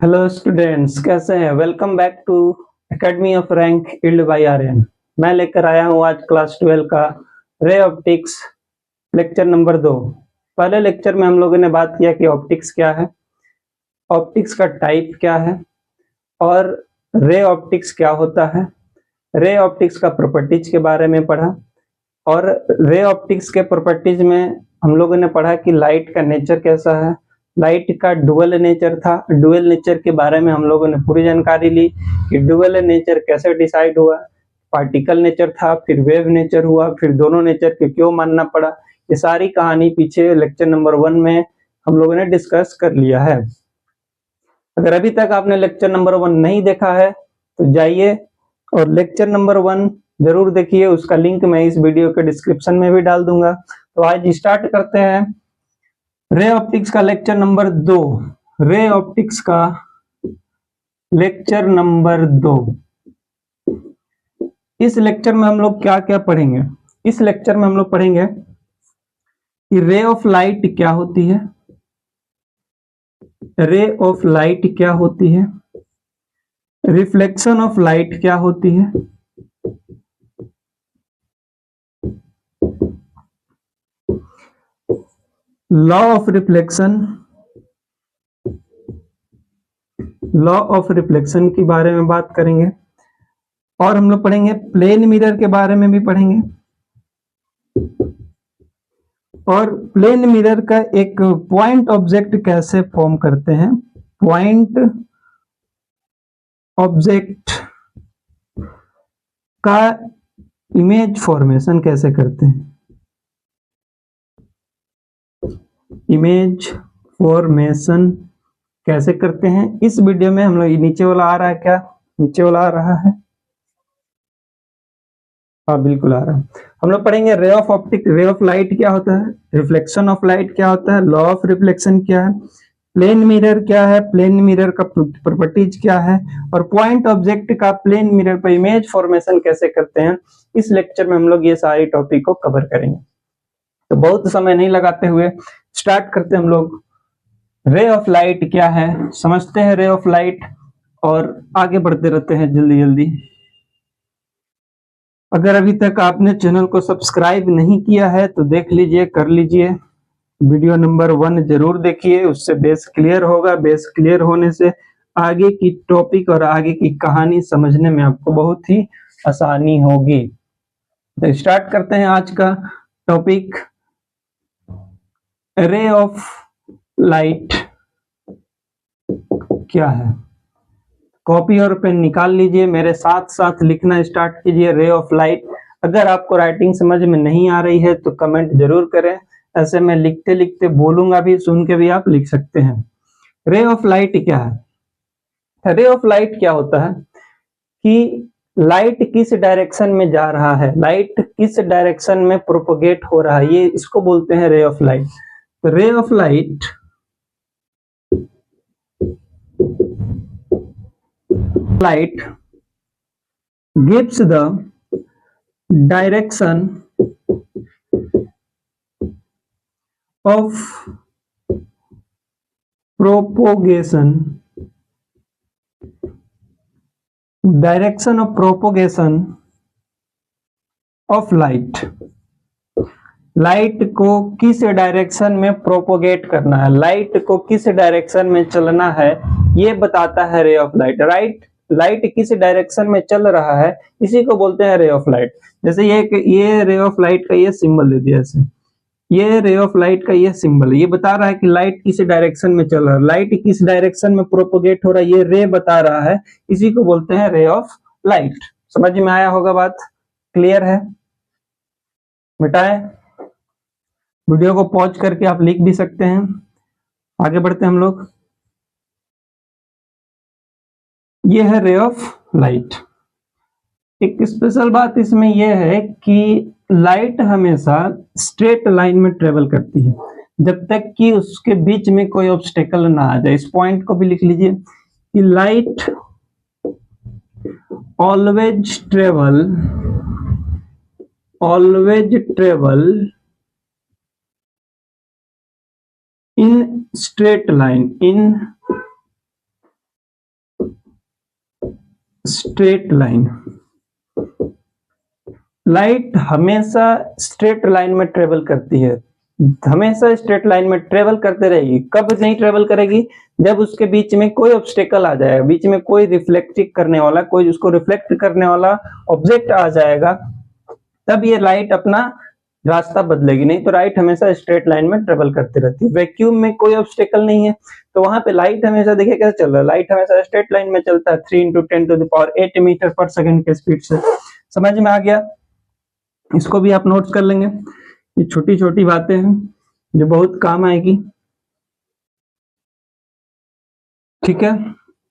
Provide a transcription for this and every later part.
Hello students, कैसे हैं? Welcome back to academy of rank इल्ड बाय आर्यन। मैं लेकर आया हूं आज क्लास 12 का रे ऑप्टिक्स लेक्चर नंबर 2। पहले लेक्चर में हम लोगों ने बात किया कि ऑप्टिक्स क्या है, ऑप्टिक्स का टाइप क्या है और रे ऑप्टिक्स क्या होता है। रे ऑप्टिक्स का प्रॉपर्टीज के बारे में पढ़ा और रे ऑप्टिक्स के प्रॉपर्टीज में हम लोगों ने पढ़ा कि लाइट का नेचर कैसा है। लाइट का डुअल नेचर था। डुअल नेचर के बारे में हम लोगों ने पूरी जानकारी ली कि डुअल नेचर कैसे डिसाइड हुआ। पार्टिकल नेचर था, फिर वेव नेचर हुआ, फिर दोनों नेचर के क्यों मानना पड़ा। ये सारी कहानी पीछे लेक्चर नंबर 1 में हम लोगों ने डिस्कस कर लिया है। अगर अभी तक आपने लेक्चर नंबर 1 नहीं देखा है तो जाइए और लेक्चर नंबर 1 जरूर देखिए। उसका लिंक मैं इस वीडियो के डिस्क्रिप्शन में भी डाल दूंगा। तो आज स्टार्ट करते हैं रे ऑप्टिक्स का लेक्चर नंबर 2। रे ऑप्टिक्स का लेक्चर नंबर 2। इस लेक्चर में हम लोग क्या क्या पढ़ेंगे? इस लेक्चर में हम लोग पढ़ेंगे कि रे ऑफ लाइट क्या होती है, रे ऑफ लाइट क्या होती है, रिफ्लेक्शन ऑफ लाइट क्या होती है, law of reflection, law of reflection के बारे में बात करेंगे और हम लोग पढ़ेंगे प्लेन मिरर के बारे में भी पढ़ेंगे और प्लेन मिरर का एक पॉइंट ऑब्जेक्ट कैसे फॉर्म करते हैं, पॉइंट ऑब्जेक्ट का इमेज फॉर्मेशन कैसे करते हैं, इमेज फॉर्मेशन कैसे करते हैं। इस वीडियो में हम लोग नीचे वाला आ रहा है क्या? नीचे वाला आ रहा है? हाँ, बिल्कुल आ रहा है। हम लोग पढ़ेंगे रे ऑफ ऑप्टिक, रे ऑफ लाइट क्या होता है, रिफ्लेक्शन ऑफ लाइट क्या होता है, लॉ ऑफ रिफ्लेक्शन क्या है, प्लेन मिरर क्या है, प्लेन मिरर का प्रॉपर्टीज क्या है और पॉइंट ऑब्जेक्ट का प्लेन मिरर पर इमेज फॉर्मेशन कैसे करते हैं। इस लेक्चर में हम लोग ये सारी टॉपिक को कवर करेंगे। तो बहुत समय नहीं लगाते हुए स्टार्ट करते हम लोग। रे ऑफ लाइट क्या है समझते हैं, रे ऑफ लाइट, और आगे बढ़ते रहते हैं जल्दी जल्दी। अगर अभी तक आपने चैनल को सब्सक्राइब नहीं किया है तो देख लीजिए, कर लीजिए। वीडियो नंबर 1 जरूर देखिए, उससे बेस क्लियर होगा। बेस क्लियर होने से आगे की टॉपिक और आगे की कहानी समझने में आपको बहुत ही आसानी होगी। तो स्टार्ट करते हैं आज का टॉपिक, रे ऑफ लाइट क्या है। कॉपी और पेन निकाल लीजिए, मेरे साथ साथ लिखना स्टार्ट कीजिए। रे ऑफ लाइट। अगर आपको राइटिंग समझ में नहीं आ रही है तो कमेंट जरूर करें, ऐसे मैं लिखते लिखते बोलूंगा भी, सुन के भी आप लिख सकते हैं। रे ऑफ लाइट क्या है? रे ऑफ लाइट क्या होता है कि लाइट किस डायरेक्शन में जा रहा है, लाइट किस डायरेक्शन में प्रोपोगेट हो रहा है, ये इसको बोलते हैं रे ऑफ लाइट। तो ray of light gives the direction of propagation, direction of propagation of light। Light को किस डायरेक्शन में प्रोपोगेट करना है, लाइट को किस डायरेक्शन में चलना है, ये बताता है रे ऑफ लाइट। राइट, लाइट किस डायरेक्शन में चल रहा है इसी को बोलते हैं रे ऑफ लाइट। जैसे ये रे ऑफ लाइट का ये सिंबल दे दिया, ऐसे ये रे ऑफ लाइट का ये सिंबल, ये बता रहा है कि लाइट किस डायरेक्शन में चल रहा है, लाइट किस डायरेक्शन में प्रोपोगेट हो रहा है, ये रे बता रहा है, इसी को बोलते हैं रे ऑफ लाइट। समझ में आया होगा बात? क्लियर है? मिटाए, वीडियो को पॉज करके आप लिख भी सकते हैं। आगे बढ़ते हैं हम लोग। ये है रे ऑफ लाइट। एक स्पेशल बात इसमें यह है कि लाइट हमेशा स्ट्रेट लाइन में ट्रेवल करती है जब तक कि उसके बीच में कोई ऑब्स्टेकल ना आ जाए। इस पॉइंट को भी लिख लीजिए कि light always travel in straight line, in straight line, light हमेशा स्ट्रेट लाइन में ट्रेवल करती है, हमेशा स्ट्रेट लाइन में ट्रेवल करते रहेगी। कब नहीं ट्रेवल करेगी? जब उसके बीच में कोई ऑब्स्टेकल आ जाएगा, बीच में कोई रिफ्लेक्ट करने वाला, कोई उसको रिफ्लेक्ट करने वाला ऑब्जेक्ट आ जाएगा, तब ये लाइट अपना रास्ता बदलेगी, नहीं तो लाइट हमेशा स्ट्रेट लाइन में ट्रेवल करती रहती है। वैक्यूम में कोई ऑब्स्टेकल नहीं है, तो वहां पे लाइट हमेशा, देखिए कैसे चल रहा है, लाइट हमेशा स्ट्रेट लाइन में चलता है 3 × 10⁸ मीटर पर सेकंड के स्पीड से। समझ में आ गया? इसको भी आप नोट्स कर लेंगे, ये छोटी छोटी बातें हैं जो बहुत काम आएगी। ठीक है,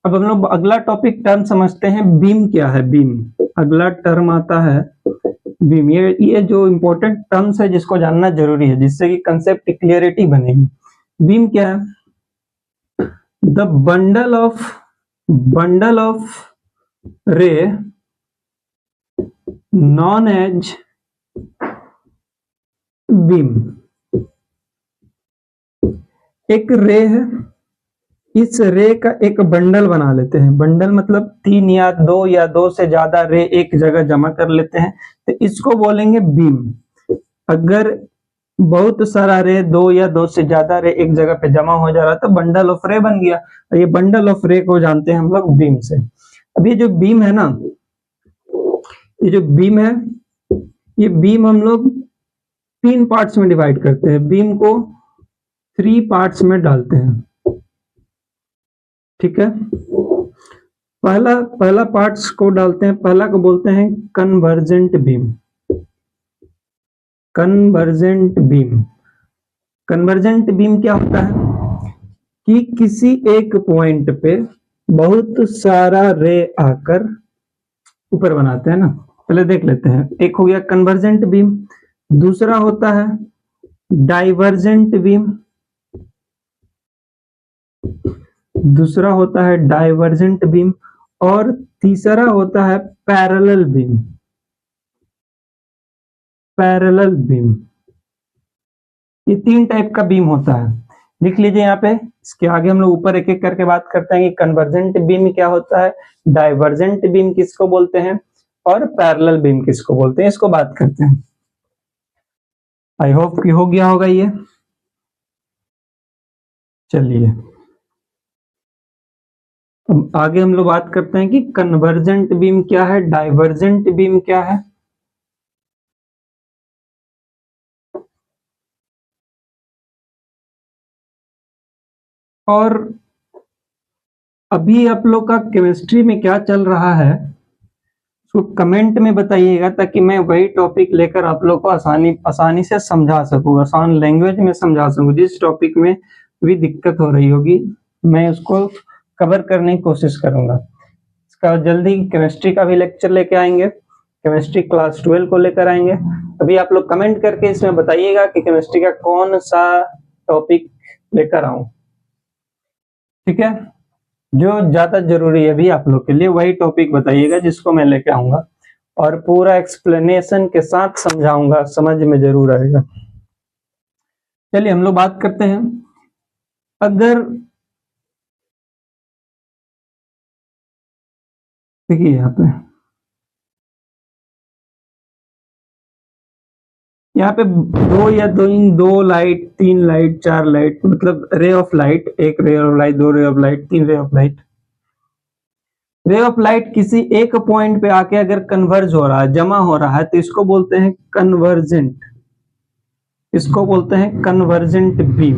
अब हम लोग अगला टॉपिक टर्म समझते हैं, बीम क्या है। बीम अगला टर्म आता है बीम। ये जो इंपॉर्टेंट टर्म्स है जिसको जानना जरूरी है, जिससे कि कंसेप्ट क्लियरिटी बनेगी। बीम क्या है? The bundle of ray known as beam. एक रे है, इस रे का एक बंडल बना लेते हैं। बंडल मतलब 3 या 2 या 2 से ज्यादा रे एक जगह जमा कर लेते हैं, तो इसको बोलेंगे बीम। अगर बहुत सारा रे 2 या 2 से ज्यादा रे एक जगह पे जमा हो जा रहा तो बंडल ऑफ रे बन गया। ये बंडल ऑफ रे को जानते हैं हम लोग बीम से। अब ये जो बीम है ना, ये जो बीम है, ये बीम हम लोग 3 पार्ट्स में डिवाइड करते हैं। बीम को 3 पार्ट्स में डालते हैं। ठीक है, पहला पार्ट्स को डालते हैं, पहला को बोलते हैं convergent beam. Convergent beam, convergent beam क्या होता है कि किसी एक पॉइंट पे बहुत सारा रे आकर ऊपर बनाते हैं ना। पहले देख लेते हैं, एक हो गया कन्वर्जेंट बीम, दूसरा होता है डाइवर्जेंट बीम, दूसरा होता है डाइवर्जेंट बीम, और तीसरा होता है पैरेलल बीम। पैरेलल बीम, ये 3 टाइप का बीम होता है। लिख लीजिए यहाँ पे, इसके आगे हम लोग ऊपर एक एक करके बात करते हैं कि कन्वर्जेंट बीम क्या होता है, डाइवर्जेंट बीम किसको बोलते हैं, और पैरेलल बीम किसको बोलते हैं, इसको बात करते हैं। आई होप कि हो गया होगा ये। चलिए अब आगे हम लोग बात करते हैं कि कन्वर्जेंट बीम क्या है, डाइवर्जेंट बीम क्या है। और अभी आप लोग का केमिस्ट्री में क्या चल रहा है उसको कमेंट में बताइएगा, ताकि मैं वही टॉपिक लेकर आप लोग को आसानी से समझा सकूँ, आसान लैंग्वेज में समझा सकूँ। जिस टॉपिक में भी दिक्कत हो रही होगी मैं उसको कवर करने की कोशिश करूंगा। इसका जल्दी केमिस्ट्री का भी लेक्चर लेके आएंगे, केमिस्ट्री क्लास 12 को लेकर आएंगे। अभी आप लोग कमेंट करके इसमें बताइएगा कि केमिस्ट्री का कौन सा टॉपिक लेकर आऊं। ठीक है, जो ज्यादा जरूरी है भी आप लोग के लिए वही टॉपिक बताइएगा जिसको मैं लेके आऊंगा, और पूरा एक्सप्लेनेशन के साथ समझाऊंगा, समझ में जरूर आएगा। चलिए हम लोग बात करते हैं, अगर देखिए यहाँ पे दो या दो लाइट, 3 लाइट, 4 लाइट, मतलब रे ऑफ लाइट, एक रे ऑफ लाइट, 2 रे ऑफ लाइट, 3 रे ऑफ लाइट। रे ऑफ लाइट किसी एक पॉइंट पे आके अगर कन्वर्ज हो रहा है, जमा हो रहा है, तो इसको बोलते हैं कन्वर्जेंट, इसको बोलते हैं कन्वर्जेंट बीम।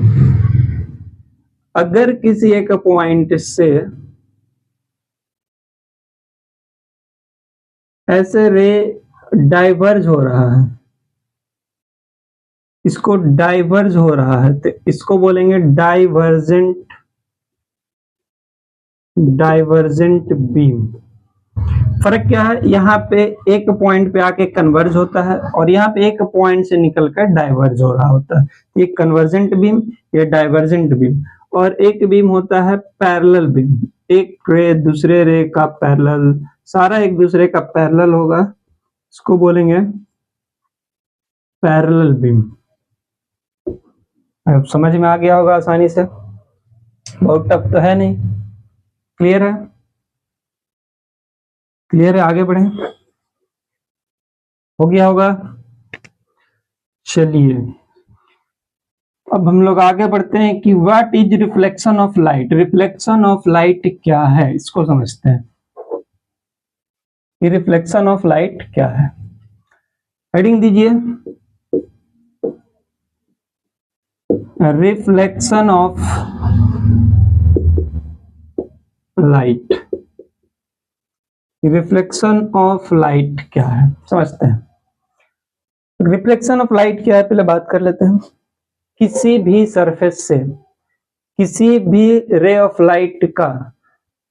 अगर किसी एक पॉइंट से ऐसे रे डाइवर्ज हो रहा है, इसको डाइवर्ज हो रहा है, तो इसको बोलेंगे डाइवर्जेंट बीम। फर्क क्या है, यहाँ पे एक पॉइंट पे आके कन्वर्ज होता है और यहाँ पे एक पॉइंट से निकलकर डाइवर्ज हो रहा होता है। एक कन्वर्जेंट बीम, ये डाइवर्जेंट बीम। और एक बीम होता है पैरेलल बीम, एक रे दूसरे रे का पैरेलल, सारा एक दूसरे का पैरेलल होगा, इसको बोलेंगे पैरेलल बीम। अब समझ में आ गया होगा आसानी से, बहुत टफ तो है नहीं, क्लियर है। क्लियर है? आगे बढ़े, हो गया होगा। चलिए अब हम लोग आगे बढ़ते हैं कि what is reflection of light. Reflection of light क्या है, इसको समझते हैं कि रिफ्लेक्शन ऑफ लाइट क्या है। हेडिंग दीजिए, reflection of light. Reflection of light क्या है समझते हैं। रिफ्लेक्शन ऑफ लाइट क्या है पहले बात कर लेते हैं। किसी भी सरफेस से किसी भी रे ऑफ लाइट का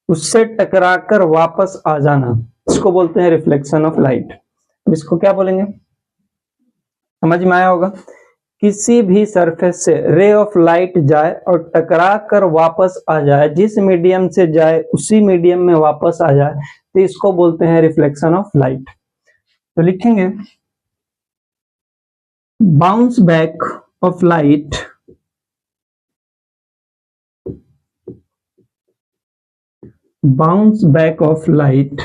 उससे टकराकर वापस आ जाना, इसको बोलते हैं रिफ्लेक्शन ऑफ लाइट। अब इसको क्या बोलेंगे, समझ में आया होगा। किसी भी सरफेस से रे ऑफ लाइट जाए और टकरा कर वापस आ जाए, जिस मीडियम से जाए उसी मीडियम में वापस आ जाए, तो इसको बोलते हैं रिफ्लेक्शन ऑफ लाइट। तो लिखेंगे bounce back of light bounce back of light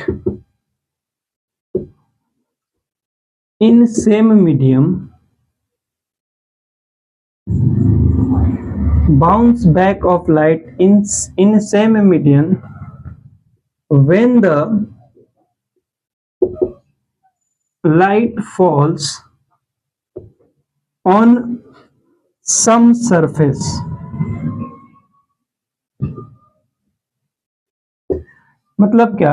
in same medium, bounce back of light in same medium when the light falls on some surface। मतलब क्या,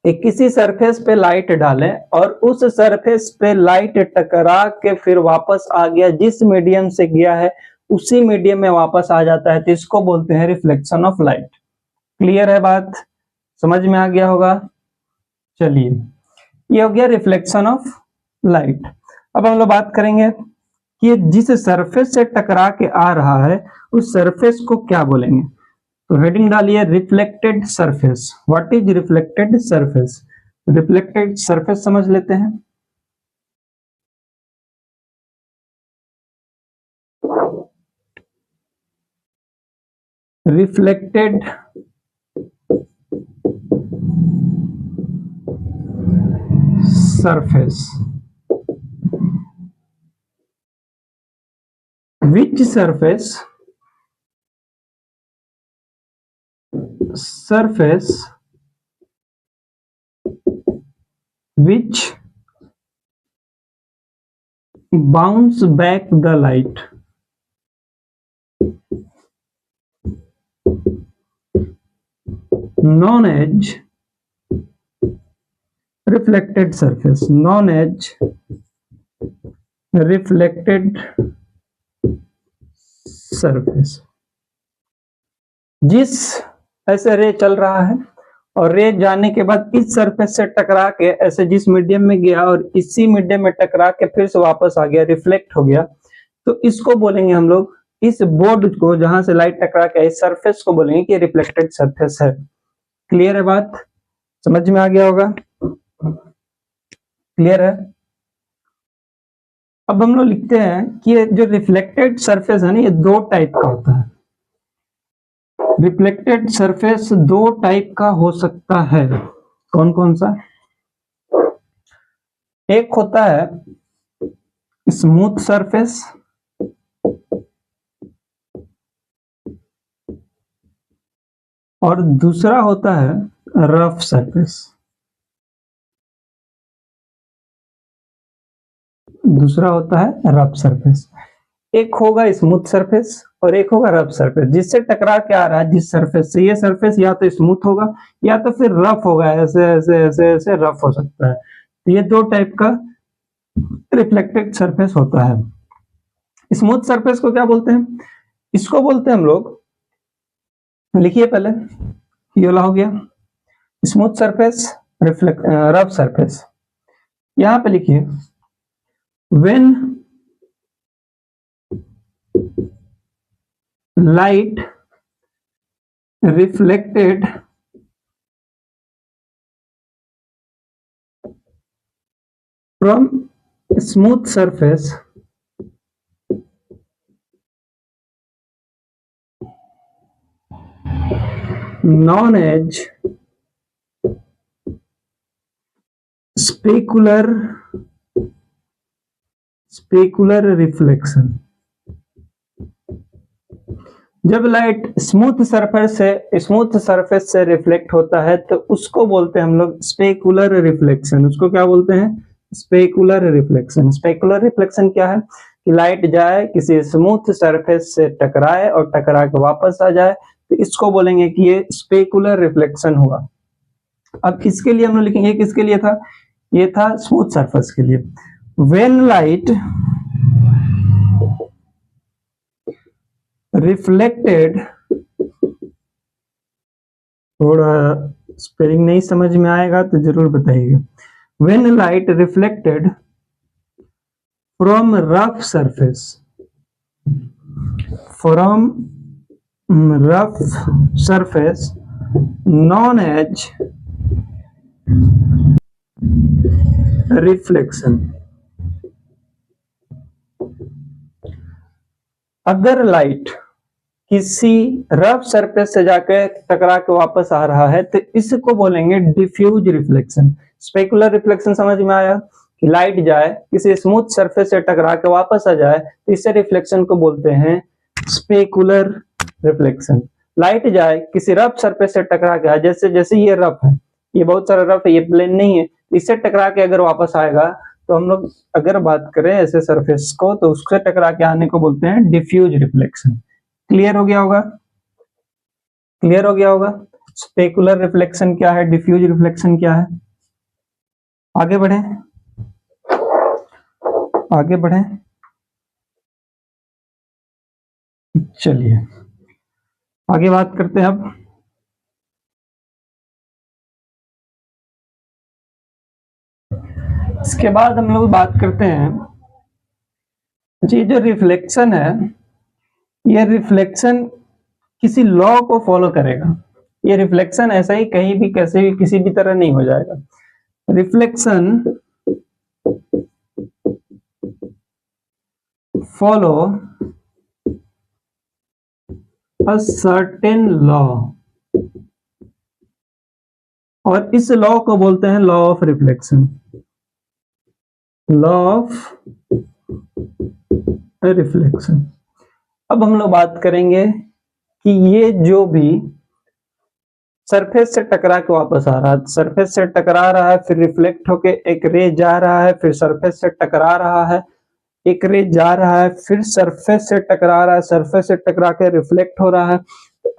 एक किसी सरफेस पे लाइट डालें और उस सरफेस पे लाइट टकरा के फिर वापस आ गया, जिस मीडियम से गया है उसी मीडियम में वापस आ जाता है, तो इसको बोलते हैं रिफ्लेक्शन ऑफ लाइट। क्लियर है बात, समझ में आ गया होगा। चलिए ये हो गया रिफ्लेक्शन ऑफ लाइट। अब हम लोग बात करेंगे कि जिस सरफेस से टकरा के आ रहा है उस सरफेस को क्या बोलेंगे। तो हेडिंग डालिए reflected surface. What is reflected surface. Reflected surface समझ लेते हैं। Reflected surface, which surface which bounce back the light known as reflected surface, known as reflected surface। जिस ऐसे रे चल रहा है और रे जाने के बाद इस सरफेस से टकरा के ऐसे जिस मीडियम में गया और इसी मीडियम में टकरा के फिर से वापस आ गया, रिफ्लेक्ट हो गया, तो इसको बोलेंगे हम लोग, इस बोर्ड को जहां से लाइट टकरा के इस सरफेस को बोलेंगे कि रिफ्लेक्टेड सरफेस है। क्लियर है बात, समझ में आ गया होगा। क्लियर है। अब हम लोग लिखते हैं कि जो रिफ्लेक्टेड सरफेस है ना, ये दो टाइप का होता है। रिफ्लेक्टेड सरफेस दो टाइप का हो सकता है। कौन कौन सा। एक होता है स्मूथ सरफेस और दूसरा होता है रफ सरफेस। दूसरा होता है रफ सरफेस। एक होगा स्मूथ सरफेस और एक होगा रफ सरफेस। जिससे टकरा के आ रहा है जिस सरफेस से, ये सरफेस या तो स्मूथ होगा या तो फिर रफ होगा, ऐसे ऐसे ऐसे ऐसे रफ हो सकता है। तो ये दो टाइप का रिफ्लेक्टेड सरफेस होता है। स्मूथ सरफेस को क्या बोलते हैं, इसको बोलते हैं हम लोग, लिखिए पहले, ये वाला हो गया स्मूथ सरफेस, रफ सरफेस। यहां पे लिखिए when light reflected from smooth surface known as specular reflection. जब लाइट स्मूथ सरफेस से रिफ्लेक्ट होता है तो उसको बोलते हैं हम लोग स्पेकुलर रिफ्लेक्शन। उसको क्या बोलते हैं? Specular reflection. स्पेकुलर रिफ्लेक्शन क्या है कि लाइट जाए किसी स्मूथ सरफेस से टकराए और टकरा के वापस आ जाए, तो इसको बोलेंगे कि ये स्पेकुलर रिफ्लेक्शन हुआ। अब इसके लिए हम लोग लिखेंगे, किसके लिए था? ये था स्मूथ सरफेस के लिए। व्हेन लाइट रिफ्लेक्टेड, थोड़ा स्पेलिंग नहीं समझ में आएगा तो जरूर बताइएगा। When light reflected from rough surface known as reflection. अगर लाइट किसी रफ सरफेस से जाकर टकरा के वापस आ रहा है तो इसको बोलेंगे डिफ्यूज रिफ्लेक्शन। स्पेकुलर रिफ्लेक्शन समझ में आया कि लाइट जाए किसी स्मूथ सरफेस से टकरा के वापस आ जाए, तो इस रिफ्लेक्शन को बोलते हैं स्पेकुलर रिफ्लेक्शन। लाइट जाए किसी रफ सरफेस से टकरा के, जैसे जैसे ये रफ है, ये बहुत सारा रफ है, ये प्लेन नहीं है, इससे टकरा के अगर वापस आएगा तो हम लोग अगर बात करें ऐसे सरफेस को तो उससे टकरा के आने को बोलते हैं डिफ्यूज रिफ्लेक्शन। क्लियर हो गया होगा? क्लियर हो गया होगा स्पेकुलर रिफ्लेक्शन क्या है, डिफ्यूज रिफ्लेक्शन क्या है। आगे बढ़े, आगे बढ़े, चलिए आगे बात करते हैं। अब इसके बाद हम लोग बात करते हैं जी, जो रिफ्लेक्शन है ये रिफ्लेक्शन किसी लॉ को फॉलो करेगा। ये रिफ्लेक्शन ऐसा ही कहीं भी कैसे भी किसी भी तरह नहीं हो जाएगा। Reflection follow a certain law, और इस लॉ को बोलते हैं law of reflection. Law of reflection. अब हम लोग बात करेंगे कि ये जो भी सरफेस से टकरा के वापस आ रहा है, सरफेस से टकरा रहा है, फिर रिफ्लेक्ट होके एक रे जा रहा है, फिर सरफेस से टकरा रहा है, एक रे जा रहा है, फिर सरफेस से टकरा रहा है, सरफेस से टकरा के रिफ्लेक्ट हो रहा है।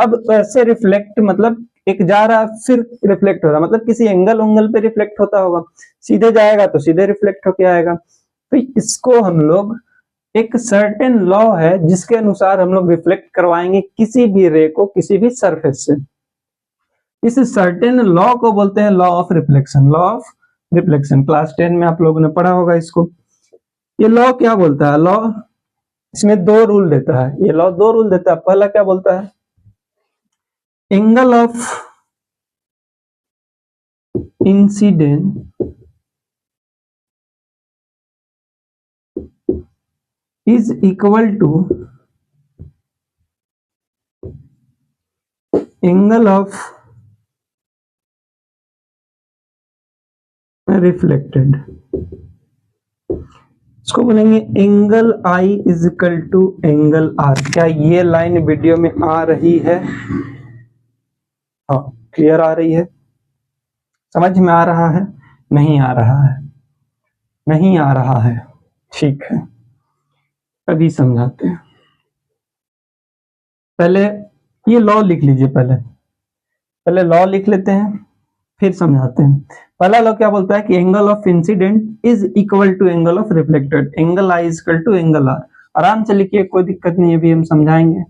अब ऐसे रिफ्लेक्ट मतलब एक जा रहा है फिर रिफ्लेक्ट हो रहा है, मतलब किसी एंगल पे रिफ्लेक्ट होता होगा, सीधे जाएगा तो सीधे रिफ्लेक्ट होके आएगा। तो इसको हम लोग एक सर्टेन लॉ है जिसके अनुसार हम लोग रिफ्लेक्ट करवाएंगे किसी भी रे को किसी भी सरफेस से। इस सर्टेन लॉ को बोलते हैं law of reflection. Law of reflection class 10 में आप लोगों ने पढ़ा होगा इसको। ये लॉ क्या बोलता है? लॉ इसमें दो रूल देता है, ये लॉ दो रूल देता है। पहला क्या बोलता है? Angle of incident is equal to angle of reflected. इसको बोलेंगे angle I is equal to angle R। क्या ये लाइन वीडियो में आ रही है? हाँ, क्लियर आ रही है? समझ में आ रहा है? नहीं आ रहा है? नहीं आ रहा है, ठीक है, अभी समझाते हैं। पहले ये लॉ लिख लीजिए, पहले लॉ लिख लेते हैं फिर समझाते हैं। पहला लॉ क्या बोलता है कि angle of incident is equal to angle of reflected. Angle I is equal to angle R। आराम से लिखिए, कोई दिक्कत नहीं है, अभी हम समझाएंगे,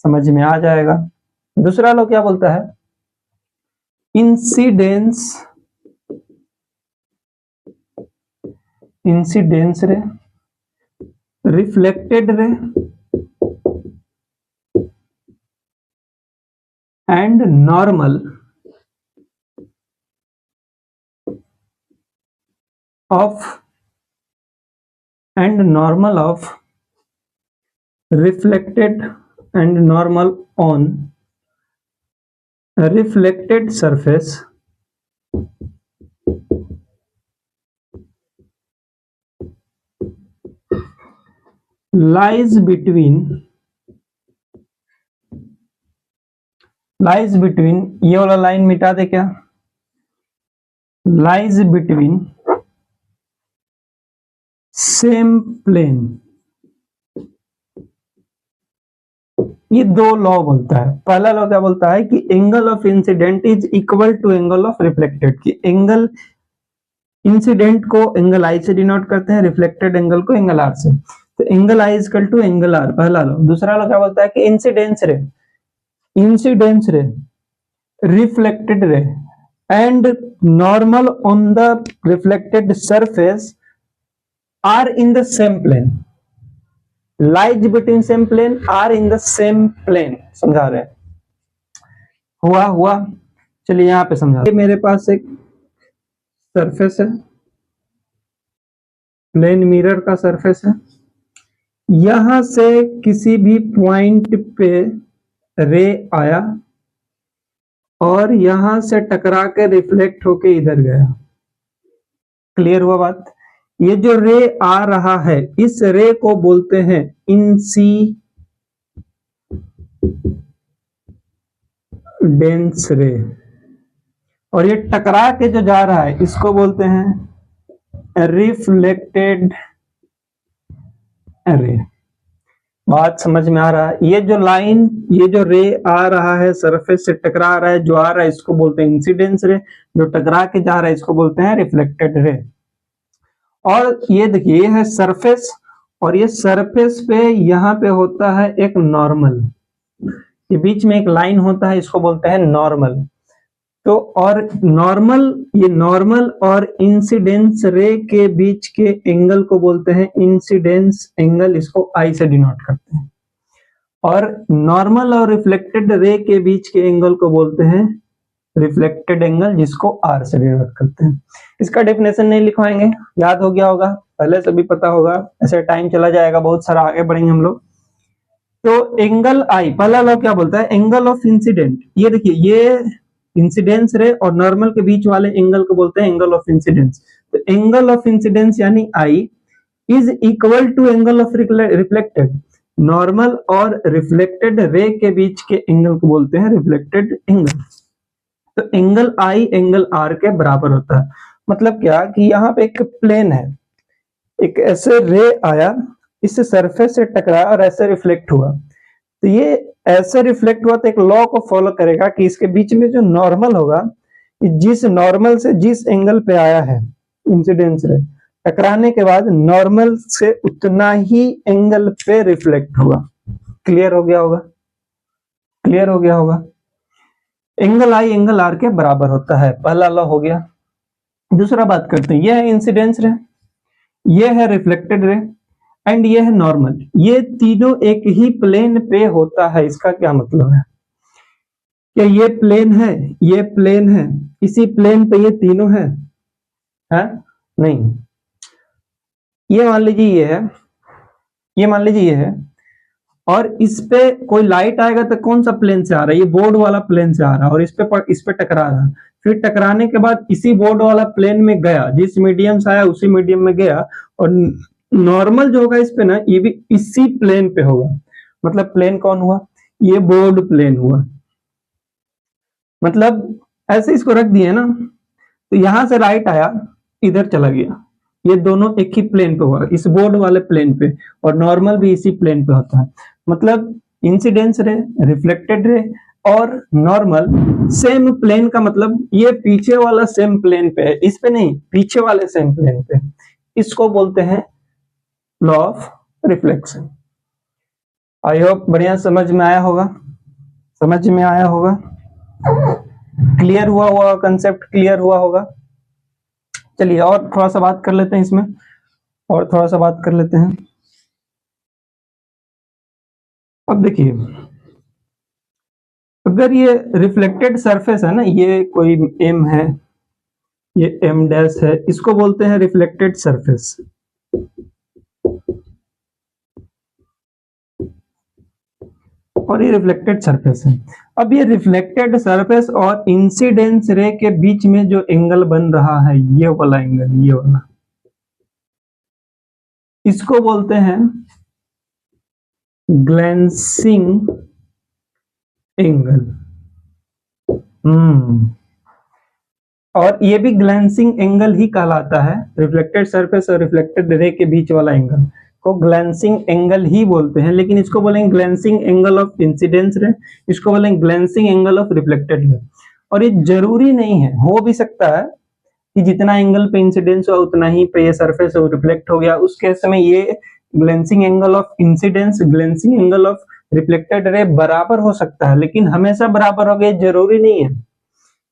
समझ में आ जाएगा। दूसरा लॉ क्या बोलता है? Incidence ray, reflected ray and normal of reflected and normal on reflected surface lies between ये वाला लाइन मिटा दे क्या, लाइज बिटवीन सेम प्लेन, ये दो लॉ बोलता है। पहला लॉ क्या बोलता है कि angle of incident is equal to angle of reflected, कि एंगल इंसिडेंट को एंगल आई से डिनोट करते हैं, रिफ्लेक्टेड एंगल को एंगल आर से, तो angle I is equal to angle R, पहला लॉ। दूसरा लॉ क्या बोलता है कि incidence ray reflected ray and normal on the reflected surface are in the same plane, lies between same plane, are in the same plane, समझा रहे हैं। हुआ चलिए यहां पे समझा, मेरे पास एक सरफेस है, प्लेन मिरर का सरफेस है, यहां से किसी भी पॉइंट पे रे आया और यहां से टकरा के रिफ्लेक्ट होके इधर गया। क्लियर हुआ बात? ये जो रे आ रहा है इस रे को बोलते हैं इंसिडेंस रे, और ये टकरा के जो जा रहा है इसको बोलते हैं रिफ्लेक्टेड रे। बात समझ में आ रहा है? ये जो लाइन, ये जो रे आ रहा है सरफेस से टकरा रहा है, जो आ रहा है इसको बोलते हैं इंसिडेंस रे, जो टकरा के जा रहा है इसको बोलते हैं रिफ्लेक्टेड रे। और ये देखिए ये है सरफेस, और ये सरफेस पे यहाँ पे होता है एक नॉर्मल, ये बीच में एक लाइन होता है, इसको बोलते हैं नॉर्मल। तो और नॉर्मल, ये नॉर्मल और इंसिडेंस रे के बीच के एंगल को बोलते हैं इंसिडेंस एंगल, इसको आई से डिनोट करते हैं। और नॉर्मल और रिफ्लेक्टेड रे के बीच के एंगल को बोलते हैं रिफ्लेक्टेड एंगल, जिसको आर से डिनोट करते हैं। इसका डेफिनेशन नहीं लिखवाएंगे, याद हो गया होगा, पहले से भी पता होगा, ऐसे टाइम चला जाएगा, बहुत सारा आगे बढ़ेंगे हम लोग। तो एंगल आई, पहला लॉ क्या बोलता है, एंगल ऑफ इंसिडेंट, ये देखिए ये इंसिडेंस रे और नॉर्मल के बीच वाले एंगल को बोलते हैं एंगल ऑफ इंसिडेंस। तो एंगल ऑफ इंसिडेंस यानी i is equal to angle of reflected, normal और रिफ्लेक्टेड रे के बीच के एंगल को बोलते हैं रिफ्लेक्टेड एंगल। तो एंगल आई एंगल आर के बराबर होता है। मतलब क्या कि यहाँ पे एक प्लेन है, एक ऐसे रे आया, इससे सरफेस से टकराया और ऐसे रिफ्लेक्ट हुआ, तो ये ऐसे रिफ्लेक्ट हुआ तो एक लॉ को फॉलो करेगा कि इसके बीच में जो नॉर्मल होगा, जिस नॉर्मल से जिस एंगल पे आया है इंसिडेंस रे, टकराने के बाद नॉर्मल से उतना ही एंगल पे रिफ्लेक्ट होगा। क्लियर हो गया होगा? क्लियर हो गया होगा? एंगल आई एंगल आर के बराबर होता है, पहला लॉ हो गया। दूसरा बात करते हैं, यह है इंसिडेंस रे, यह है रिफ्लेक्टेड रे एंड ये है नॉर्मल, ये तीनों एक ही प्लेन पे होता है। इसका क्या मतलब है? क्या ये प्लेन है, ये प्लेन है, इसी प्लेन पे ये तीनों है? नहीं, ये मान लीजिए ये है, ये मान लीजिए ये है, और इस पे कोई लाइट आएगा तो कौन सा प्लेन से आ रहा है? ये बोर्ड वाला प्लेन से आ रहा है, और इस पे टकरा रहा है, फिर टकराने के बाद इसी बोर्ड वाला प्लेन में गया, जिस मीडियम से आया उसी मीडियम में गया, और नॉर्मल जो होगा इस पे ना, ये भी इसी प्लेन पे होगा। मतलब प्लेन कौन हुआ? ये बोर्ड प्लेन हुआ। मतलब ऐसे इसको रख दिए ना, तो यहां से लाइट आया, इधर चला गया, ये दोनों एक ही प्लेन पे हुआ, इस बोर्ड वाले प्लेन पे, और नॉर्मल भी इसी प्लेन पे होता है। मतलब इंसिडेंस रे, रिफ्लेक्टेड रे और नॉर्मल सेम प्लेन का मतलब ये पीछे वाला सेम प्लेन पे है, इस पे नहीं, पीछे वाले सेम प्लेन पे। इसको बोलते हैं law of reflection. I hope बढ़िया समझ में आया होगा, समझ में आया होगा, क्लियर हुआ होगा, कंसेप्ट क्लियर हुआ होगा। चलिए और थोड़ा सा बात कर लेते हैं इसमें, और थोड़ा सा बात कर लेते हैं। अब देखिए, अगर ये रिफ्लेक्टेड सरफेस है ना, ये कोई एम है, ये एम डैश है, इसको बोलते हैं रिफ्लेक्टेड सरफेस। और ये रिफ्लेक्टेड सरफेस है। अब ये रिफ्लेक्टेड सरफेस और इंसिडेंस रे के बीच में जो एंगल बन रहा है, ये वाला एंगल, ये वाला, इसको बोलते हैं ग्लेंसिंग एंगल। और ये भी ग्लेंसिंग एंगल ही कहलाता है। रिफ्लेक्टेड सरफेस और रिफ्लेक्टेड रे के बीच वाला एंगल को ग्लेंसिंग एंगल ही बोलते हैं, लेकिन इसको बोलेंगे ग्लेंसिंग एंगल ऑफ इंसिडेंस रे, इसको बोलेंगे ग्लेंसिंग एंगल ऑफ रिफ्लेक्टेड रे। और ये जरूरी नहीं है, हो भी सकता है कि जितना एंगल पे इंसिडेंस हुआ उतना ही पे ये सरफेस रिफ्लेक्ट हो गया, उस केस में ये glancing angle of incidence glancing angle of reflected ray बराबर हो सकता है, लेकिन हमेशा बराबर हो गया जरूरी नहीं है।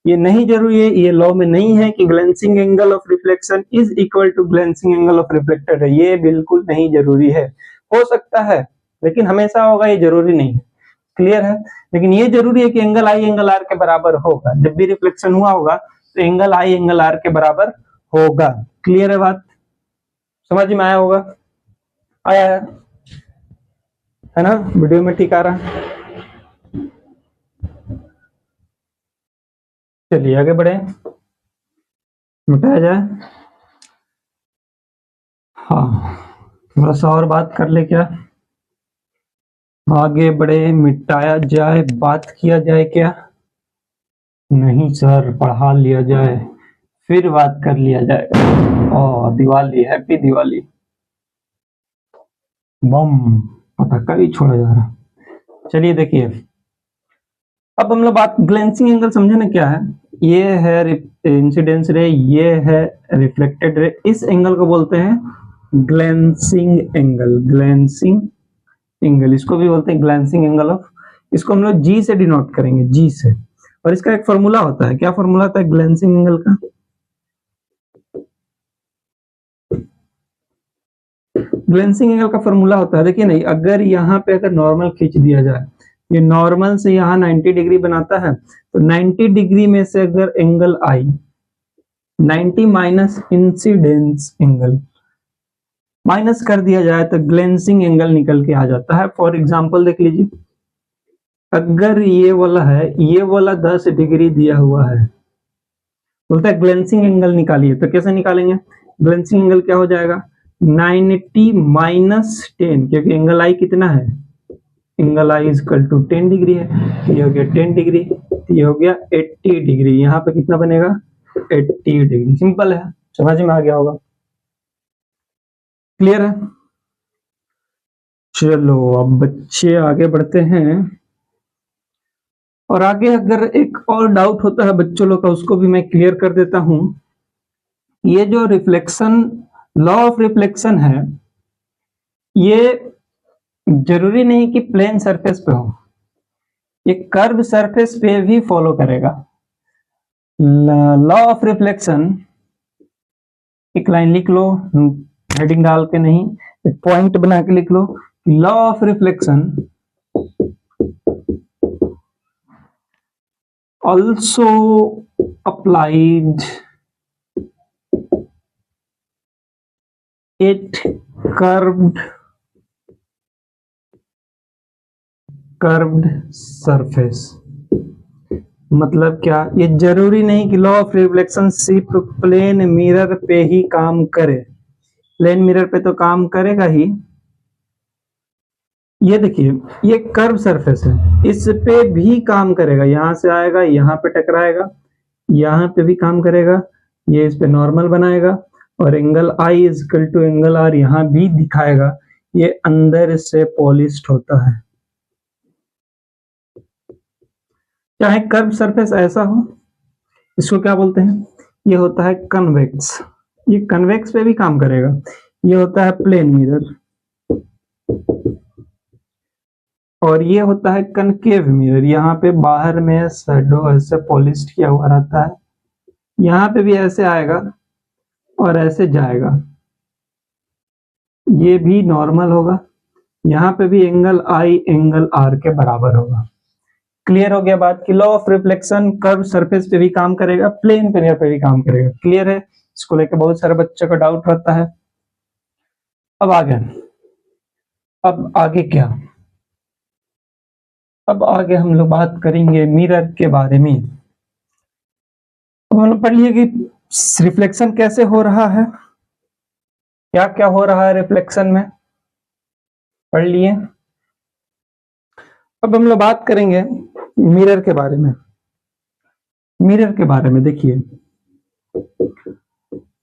ये नहीं जरूरी है, ये लॉ में नहीं है कि glancing angle of reflection is equal to glancing angle of reflected ray, ये बिल्कुल नहीं जरूरी है। हो सकता है लेकिन हमेशा होगा, ये जरूरी नहीं है। क्लियर है? लेकिन ये जरूरी है कि एंगल आई एंगल आर के बराबर होगा। जब भी रिफ्लेक्शन हुआ होगा तो एंगल आई एंगल आर के बराबर होगा। क्लियर है बात? समझ में आया होगा? आया है ना? वीडियो में ठीक आ रहा? चलिए आगे बढ़े, मिटाया जाए। हाँ, थोड़ा सा और बात कर ले क्या? आगे बढ़े, मिटाया जाए, बात किया जाए क्या? नहीं सर, पढ़ा लिया जाए फिर बात कर लिया जाएगा। और दिवाली, हैप्पी दिवाली। बम पटाखा ही छोड़ा जा रहा। चलिए देखिए, अब हम लोग बात ग्लेंसिंग एंगल समझे ना क्या है। ये है इंसिडेंस रे, ये है रिफ्लेक्टेड रे, इस एंगल को बोलते हैं ग्लेंसिंग एंगल। ग्लेंसिंग एंगल, इसको भी बोलते हैं ग्लेंसिंग एंगल ऑफ, इसको हम लोग जी से डिनोट करेंगे, जी से। और इसका एक फॉर्मूला होता है, क्या फॉर्मूला होता है ग्लेंसिंग एंगल का? ग्लेंसिंग एंगल का फॉर्मूला होता है, देखिए नहीं, अगर यहाँ पे अगर नॉर्मल खींच दिया जाए, ये नॉर्मल से यहाँ 90 डिग्री बनाता है, तो 90 डिग्री में से अगर एंगल आई 90 माइनस इंसिडेंस एंगल माइनस कर दिया जाए तो ग्लेंसिंग एंगल निकल के आ जाता है। फॉर एग्जांपल देख लीजिए, अगर ये वाला है, ये वाला 10 डिग्री दिया हुआ है, बोलता है ग्लेंसिंग एंगल निकालिए, तो कैसे निकालेंगे? ग्लेंसिंग एंगल क्या हो जाएगा? 90 माइनस 10, क्योंकि एंगल आई कितना है, angle I equal to 10 degree है, ये हो गया 10 डिग्री, ये हो गया 80 डिग्री। यहाँ पे कितना बनेगा? 80 डिग्री। सिंपल है, समझ में आ गया होगा। क्लियर है? चलो अब बच्चे आगे बढ़ते हैं, और आगे अगर एक और डाउट होता है बच्चों लोग का, उसको भी मैं क्लियर कर देता हूं। ये जो रिफ्लेक्शन, लॉ ऑफ रिफ्लेक्शन है, ये जरूरी नहीं कि प्लेन सरफेस पे हो, ये कर्व सरफेस पे भी फॉलो करेगा। लॉ ऑफ रिफ्लेक्शन, एक लाइन लिख लो, हेडिंग डाल के नहीं, एक पॉइंट बना के लिख लो। Law of reflection also applied at curved surface। मतलब क्या? ये जरूरी नहीं कि लॉ ऑफ रिफ्लेक्शन सिर्फ प्लेन मिरर पे ही काम करे, प्लेन मिरर पे तो काम करेगा ही। ये देखिए, ये कर्व सरफेस है, इस पे भी काम करेगा, यहां से आएगा, यहाँ पे टकराएगा, यहाँ पे भी काम करेगा, ये इस पे नॉर्मल बनाएगा, और angle I equal to angle R यहाँ भी दिखाएगा। ये अंदर से पॉलिश्ड होता है। चाहे कर्व सरफेस ऐसा हो, इसको क्या बोलते हैं? ये होता है कन्वेक्स, ये कन्वेक्स पे भी काम करेगा। ये होता है प्लेन मिरर, और ये होता है कनकेव मिरर, यहाँ पे बाहर में शैडो ऐसे पॉलिश्ड किया हुआ रहता है, यहाँ पे भी ऐसे आएगा और ऐसे जाएगा, ये भी नॉर्मल होगा, यहाँ पे भी एंगल आई एंगल आर के बराबर होगा। क्लियर हो गया बात कि law of reflection curve surface पे भी काम करेगा, प्लेन मिरर पे भी काम करेगा। क्लियर है? इसको लेकर बहुत सारे बच्चों का डाउट रहता है। अब आगे क्या? अब आगे हम लोग बात करेंगे मिरर के बारे में। हम लोग पढ़ लिए कि रिफ्लेक्शन कैसे हो रहा है, क्या क्या हो रहा है रिफ्लेक्शन में, पढ़ लिए। अब हम लोग बात करेंगे मिरर के बारे में। मिरर के बारे में देखिए,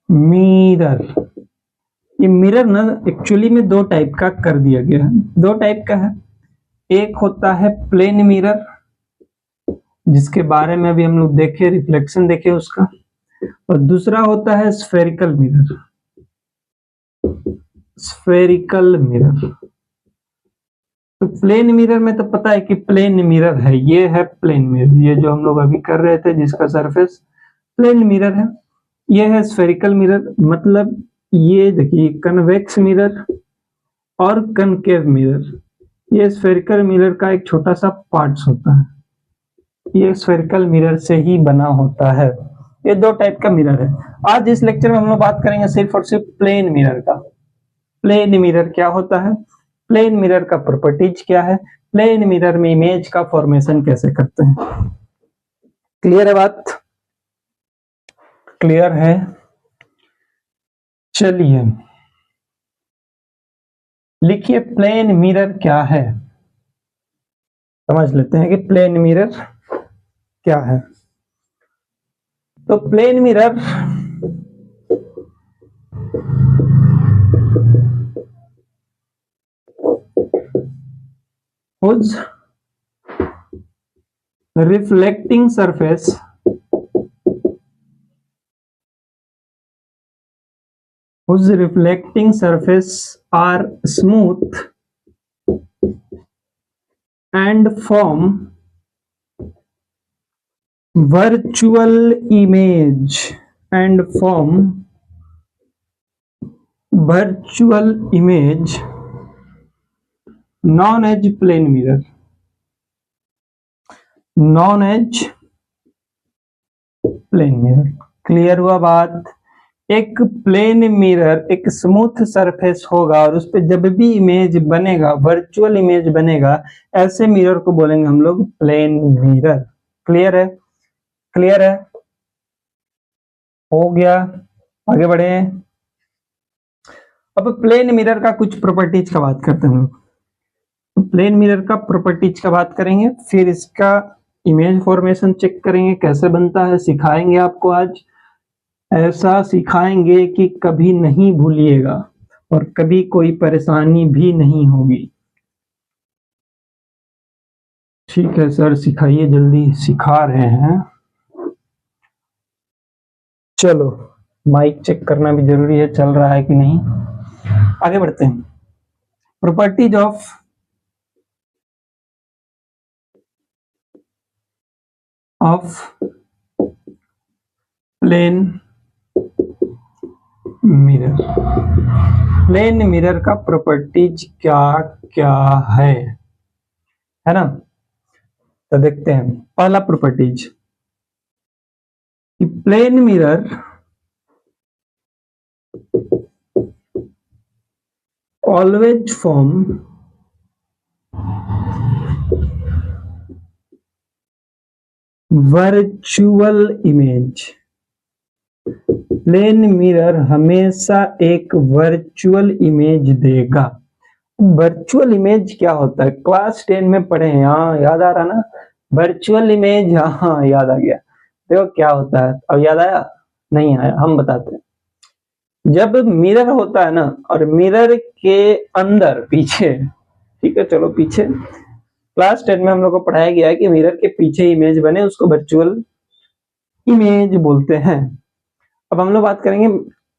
मिरर, ये मिरर ना एक्चुअली में दो टाइप का कर दिया गया है। दो टाइप का है, एक होता है प्लेन मिरर, जिसके बारे में अभी हम लोग देखे, रिफ्लेक्शन देखे उसका, और दूसरा होता है स्फेरिकल मिरर। स्फेरिकल मिरर, तो प्लेन मिरर में तो पता है कि प्लेन मिरर है, ये है प्लेन मिरर, ये जो हम लोग अभी कर रहे थे जिसका सरफेस प्लेन मिरर है। ये है स्फेरिकल मिरर, मतलब ये देखिए कन्वेक्स मिरर और कनकेव मिरर, ये स्फेरिकल मिरर का एक छोटा सा पार्ट्स होता है, ये स्फेरिकल मिरर से ही बना होता है। ये दो टाइप का मिरर है। आज इस लेक्चर में हम लोग बात करेंगे सिर्फ और सिर्फ प्लेन मिरर का। प्लेन मिरर क्या होता है, प्लेन मिरर का प्रॉपर्टीज क्या है, प्लेन मिरर में इमेज का फॉर्मेशन कैसे करते हैं। क्लियर है बात? क्लियर है? चलिए लिखिए प्लेन मिरर क्या है, समझ लेते हैं कि प्लेन मिरर क्या है। तो plane mirror whose reflecting surface are smooth and form virtual image known as plane mirror, known as plane mirror. Clear हुआ बात? एक प्लेन मिरर एक स्मूथ सरफेस होगा और उस पर जब भी इमेज बनेगा, वर्चुअल इमेज बनेगा, ऐसे मिरर को बोलेंगे हम लोग प्लेन मिरर। क्लियर है? क्लियर है? हो गया, आगे बढ़े। अब प्लेन मिरर का कुछ प्रॉपर्टीज का बात करते हैं हम लोग। प्लेन मिरर का प्रॉपर्टीज का बात करेंगे, फिर इसका इमेज फॉर्मेशन चेक करेंगे कैसे बनता है, सिखाएंगे आपको आज। ऐसा सिखाएंगे कि कभी नहीं भूलिएगा और कभी कोई परेशानी भी नहीं होगी। ठीक है सर, सिखाइए, जल्दी सिखा रहे हैं। चलो माइक चेक करना भी जरूरी है, चल रहा है कि नहीं। आगे बढ़ते हैं। Properties of plane mirror. Plane mirror का प्रॉपर्टीज क्या क्या है ना? तो देखते हैं। पहला प्रॉपर्टीज कि plane mirror always form virtual image. Plane mirror हमेशा एक वर्चुअल इमेज देगा। वर्चुअल इमेज क्या होता है, क्लास 10 में पढ़े हैं, हाँ याद आ रहा ना? वर्चुअल इमेज, हाँ याद आ गया। देखो क्या होता है, अब याद आया? नहीं आया, हम बताते हैं। जब मिरर होता है ना, और मिरर के अंदर पीछे, ठीक है चलो पीछे, क्लास 10 में हम लोग को पढ़ाया गया है कि मिरर के पीछे इमेज बने उसको वर्चुअल इमेज बोलते हैं। अब हम लोग बात करेंगे,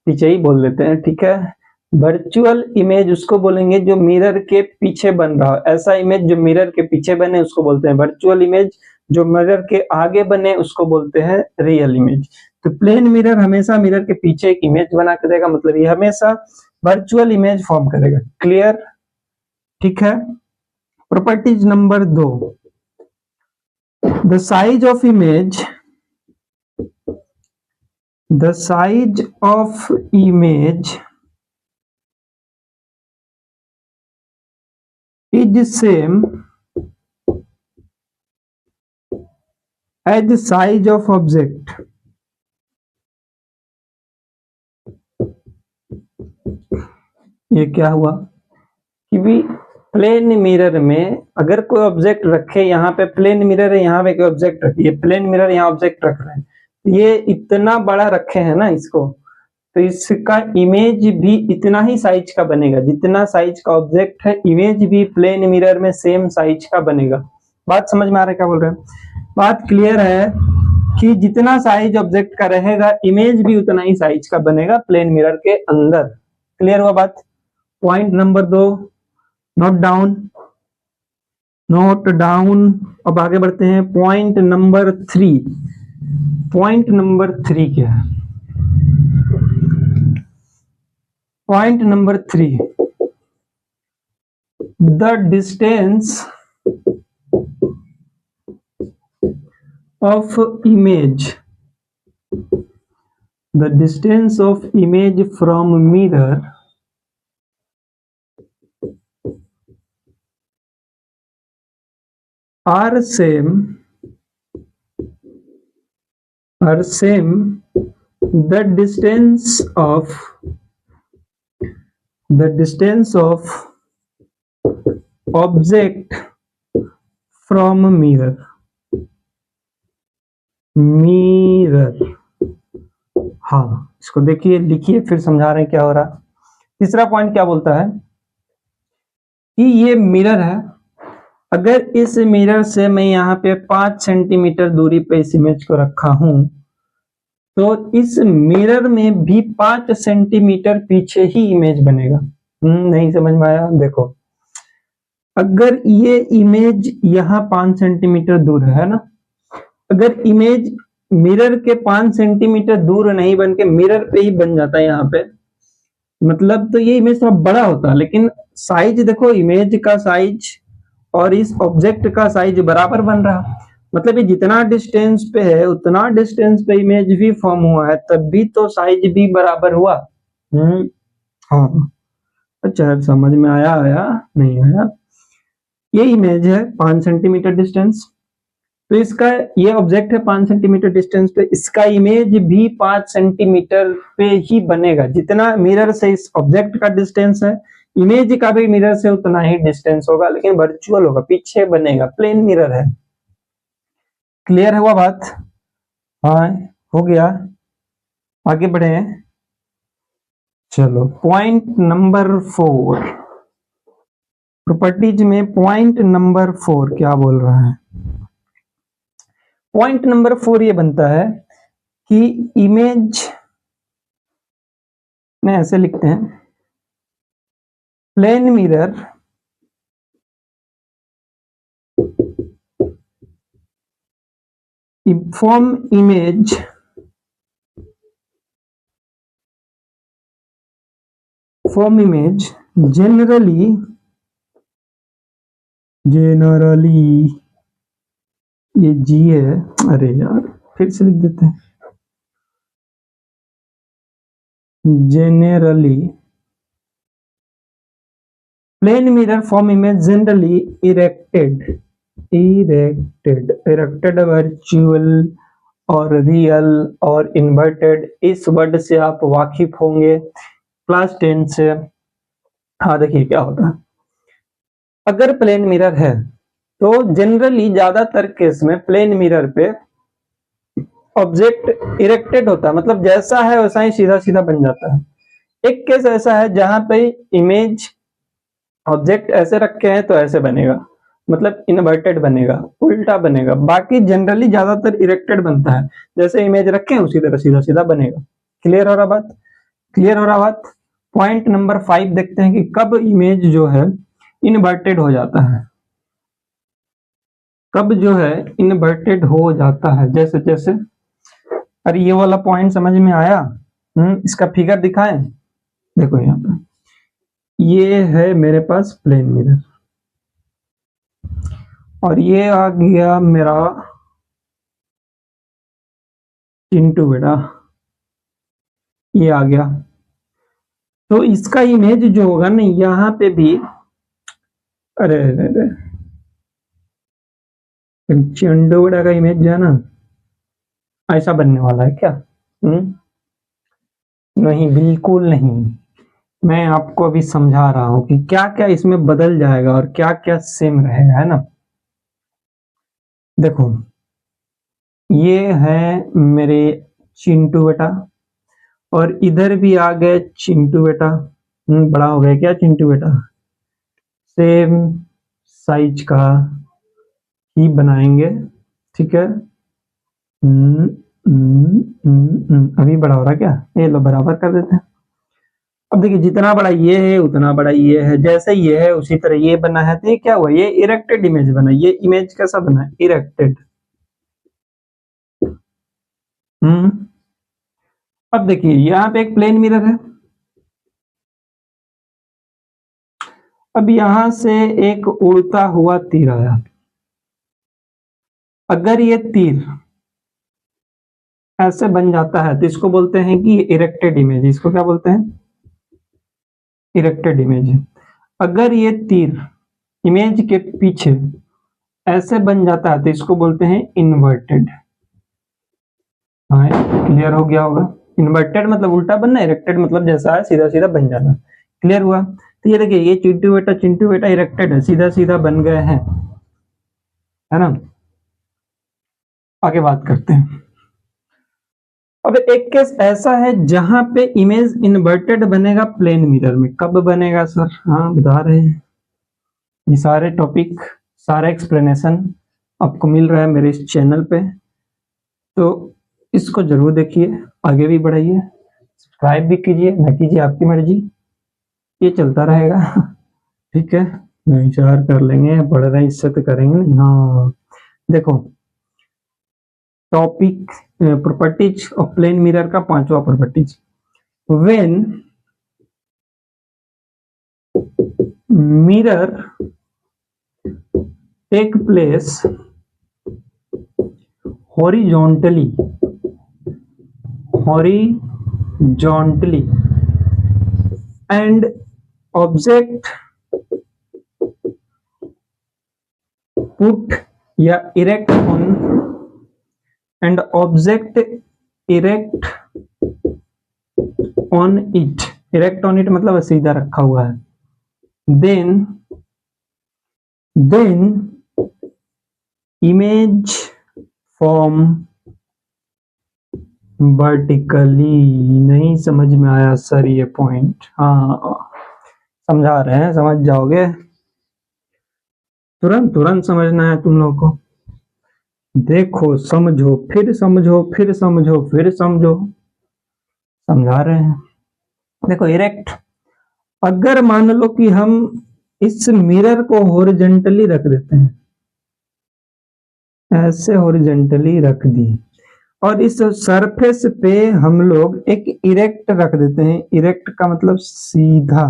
पीछे ही बोल देते हैं, ठीक है। वर्चुअल इमेज उसको बोलेंगे जो मिरर के पीछे बन रहा है। ऐसा इमेज जो मिरर के पीछे बने उसको बोलते हैं वर्चुअल इमेज, जो मिरर के आगे बने उसको बोलते हैं रियल इमेज। तो प्लेन मिरर हमेशा मिरर के पीछे एक इमेज बना के देगा, मतलब ये हमेशा वर्चुअल इमेज फॉर्म करेगा। क्लियर? ठीक है। Properties number 2, the size of image, the size of image is same as the size of object। ये क्या हुआ कि भी प्लेन मिरर में अगर कोई ऑब्जेक्ट रखे, यहाँ पे प्लेन मिरर है, यहाँ पे कोई ऑब्जेक्ट रखे, ये प्लेन मिरर यहाँ ऑब्जेक्ट रख रहे हैं, ये इतना बड़ा रखे हैं ना इसको, तो इसका इमेज भी इतना ही साइज का बनेगा, जितना साइज का ऑब्जेक्ट है इमेज भी प्लेन मिरर में सेम साइज का बनेगा। बात समझ में आ रहा है क्या बोल रहे हैं? बात क्लियर है कि जितना साइज ऑब्जेक्ट का रहेगा इमेज भी उतना ही साइज का बनेगा प्लेन मिरर के अंदर। क्लियर हुआ बात? Point number 2 note down, note down. अब आगे बढ़ते हैं पॉइंट नंबर 3। पॉइंट नंबर 3 क्या है? Point number 3, the distance of image, the distance of image from mirror are same the distance of object from mirror। हाँ, इसको देखिए, लिखिए, फिर समझा रहे हैं क्या हो रहा है। तीसरा पॉइंट क्या बोलता है कि ये मिरर है, अगर इस मिरर से मैं यहाँ पे 5 सेंटीमीटर दूरी पे इस इमेज को रखा हूं, तो इस मिरर में भी 5 सेंटीमीटर पीछे ही इमेज बनेगा। नहीं समझ में आया? देखो, अगर ये इमेज यहाँ 5 सेंटीमीटर दूर है ना, अगर इमेज मिरर के 5 सेंटीमीटर दूर नहीं बन के मिरर पे ही बन जाता है यहाँ पे, मतलब तो ये इमेज थोड़ा बड़ा होता है, लेकिन साइज देखो, इमेज का साइज और इस ऑब्जेक्ट का साइज बराबर बन रहा, मतलब ये जितना डिस्टेंस पे है उतना डिस्टेंस पे इमेज भी फॉर्म हुआ है, तब भी तो साइज भी बराबर हुआ। हाँ, अच्छा, समझ में आया नहीं आया? ये इमेज है 5 सेंटीमीटर डिस्टेंस, तो इसका ये ऑब्जेक्ट है 5 सेंटीमीटर डिस्टेंस पे, इसका इमेज भी 5 सेंटीमीटर पे ही बनेगा, जितना मिरर से इस ऑब्जेक्ट का डिस्टेंस है इमेज का भी मिरर से उतना ही डिस्टेंस होगा, लेकिन वर्चुअल होगा, पीछे बनेगा, प्लेन मिरर है। क्लियर हुआ बात? हाँ, हो गया। आगे बढ़े, चलो पॉइंट नंबर 4, प्रॉपर्टीज में पॉइंट नंबर 4 क्या बोल रहा है? पॉइंट नंबर 4 ये बनता है कि इमेज में ऐसे लिखते हैं, plane mirror form image generally ये जी है, अरे यार फिर से लिख देते हैं, generally plane mirror form image generally erected virtual और रियल और इन्वर्टेड, इस वर्ड से आप वाकिफ होंगे क्लास 10 से। हाँ, देखिए क्या होता है, अगर प्लेन मिरर है तो जनरली ज्यादातर केस में प्लेन मिरर पे ऑब्जेक्ट इरेक्टेड होता है, मतलब जैसा है वैसा ही सीधा सीधा बन जाता है। एक केस ऐसा है जहां पे इमेज ऑब्जेक्ट ऐसे रखे हैं तो ऐसे बनेगा, मतलब इन्वर्टेड बनेगा, उल्टा बनेगा। बाकी जनरली ज्यादातर इरेक्टेड बनता है, जैसे इमेज रखे हैं उसी तरह सीधा सीधा बनेगा। क्लियर हो रहा बात? क्लियर हो रहा बात? पॉइंट नंबर 5 देखते हैं कि कब इमेज जो है इन्वर्टेड हो जाता है, कब जो है इन्वर्टेड हो जाता है। जैसे जैसे, अरे ये वाला पॉइंट समझ में आया? इसका फिगर दिखाएं, देखो यहाँ पे ये है मेरे पास प्लेन मिरर, और ये आ गया मेरा चिंटू बेटा, ये आ गया। तो इसका इमेज जो होगा ना यहाँ पे भी, अरे चिंटू बेटा का इमेज जो है ना ऐसा बनने वाला है क्या? नहीं, बिल्कुल नहीं। मैं आपको अभी समझा रहा हूं कि क्या क्या इसमें बदल जाएगा और क्या क्या सेम रहेगा, है ना। देखो, ये है मेरे चिंटू बेटा, और इधर भी आ गए चिंटू बेटा। बड़ा हो गया क्या चिंटू बेटा? सेम साइज का ही बनाएंगे, ठीक है। अभी बड़ा हो रहा क्या? ये लो बराबर कर देते हैं। अब देखिए, जितना बड़ा ये है उतना बड़ा ये है, जैसे ये है उसी तरह ये बना है, तो ये क्या हुआ? ये इरेक्टेड इमेज बना। ये इमेज कैसा बना है? इरेक्टेड। हम्म अब देखिए, यहाँ पे एक प्लेन मिरर है। अब यहां से एक उड़ता हुआ तीर आया। अगर ये तीर ऐसे बन जाता है तो इसको बोलते हैं कि इरेक्टेड इमेज। इसको क्या बोलते हैं? Erected image. अगर ये तीर इमेज के पीछे ऐसे बन जाता है तो इसको बोलते हैं इन्वर्टेड। हाँ, क्लियर हो गया होगा। इन्वर्टेड मतलब उल्टा बनना, इरेक्टेड मतलब जैसा है सीधा सीधा बन जाना। क्लियर हुआ? तो ये देखिए, ये चिंटू बेटा इरेक्टेड है, सीधा सीधा बन गए हैं, है ना। आगे बात करते हैं। अब एक केस ऐसा है जहां पे इमेज इन्वर्टेड बनेगा प्लेन मिरर में। कब बनेगा सर? हाँ, बता रहे हैं। ये सारे टॉपिक, सारा एक्सप्लेनेशन आपको मिल रहा है मेरे इस चैनल पे, तो इसको जरूर देखिए, आगे भी बढ़ाइए, सब्सक्राइब भी कीजिए, ना कीजिए आपकी मर्जी, ये चलता रहेगा। ठीक है, विचार कर लेंगे, पढ़ रहे इससे तो करेंगे नहीं। हाँ देखो, topic properties of plane mirror का 5वां properties. When mirror take place horizontally and object put या erect on and object erect on it मतलब सीधा रखा हुआ है, then image form वर्टिकली। नहीं समझ में आया सर ये पॉइंट? हाँ, समझा रहे हैं, समझ जाओगे, तुरंत समझना है तुम लोग को। देखो, समझो, फिर समझो, फिर समझो, फिर समझो, समझा रहे हैं। देखो, इरेक्ट, अगर मान लो कि हम इस मिरर को हॉरिजॉन्टली रख देते हैं, ऐसे हॉरिजॉन्टली रख दी, और इस सरफेस पे हम लोग एक इरेक्ट रख देते हैं। इरेक्ट का मतलब सीधा।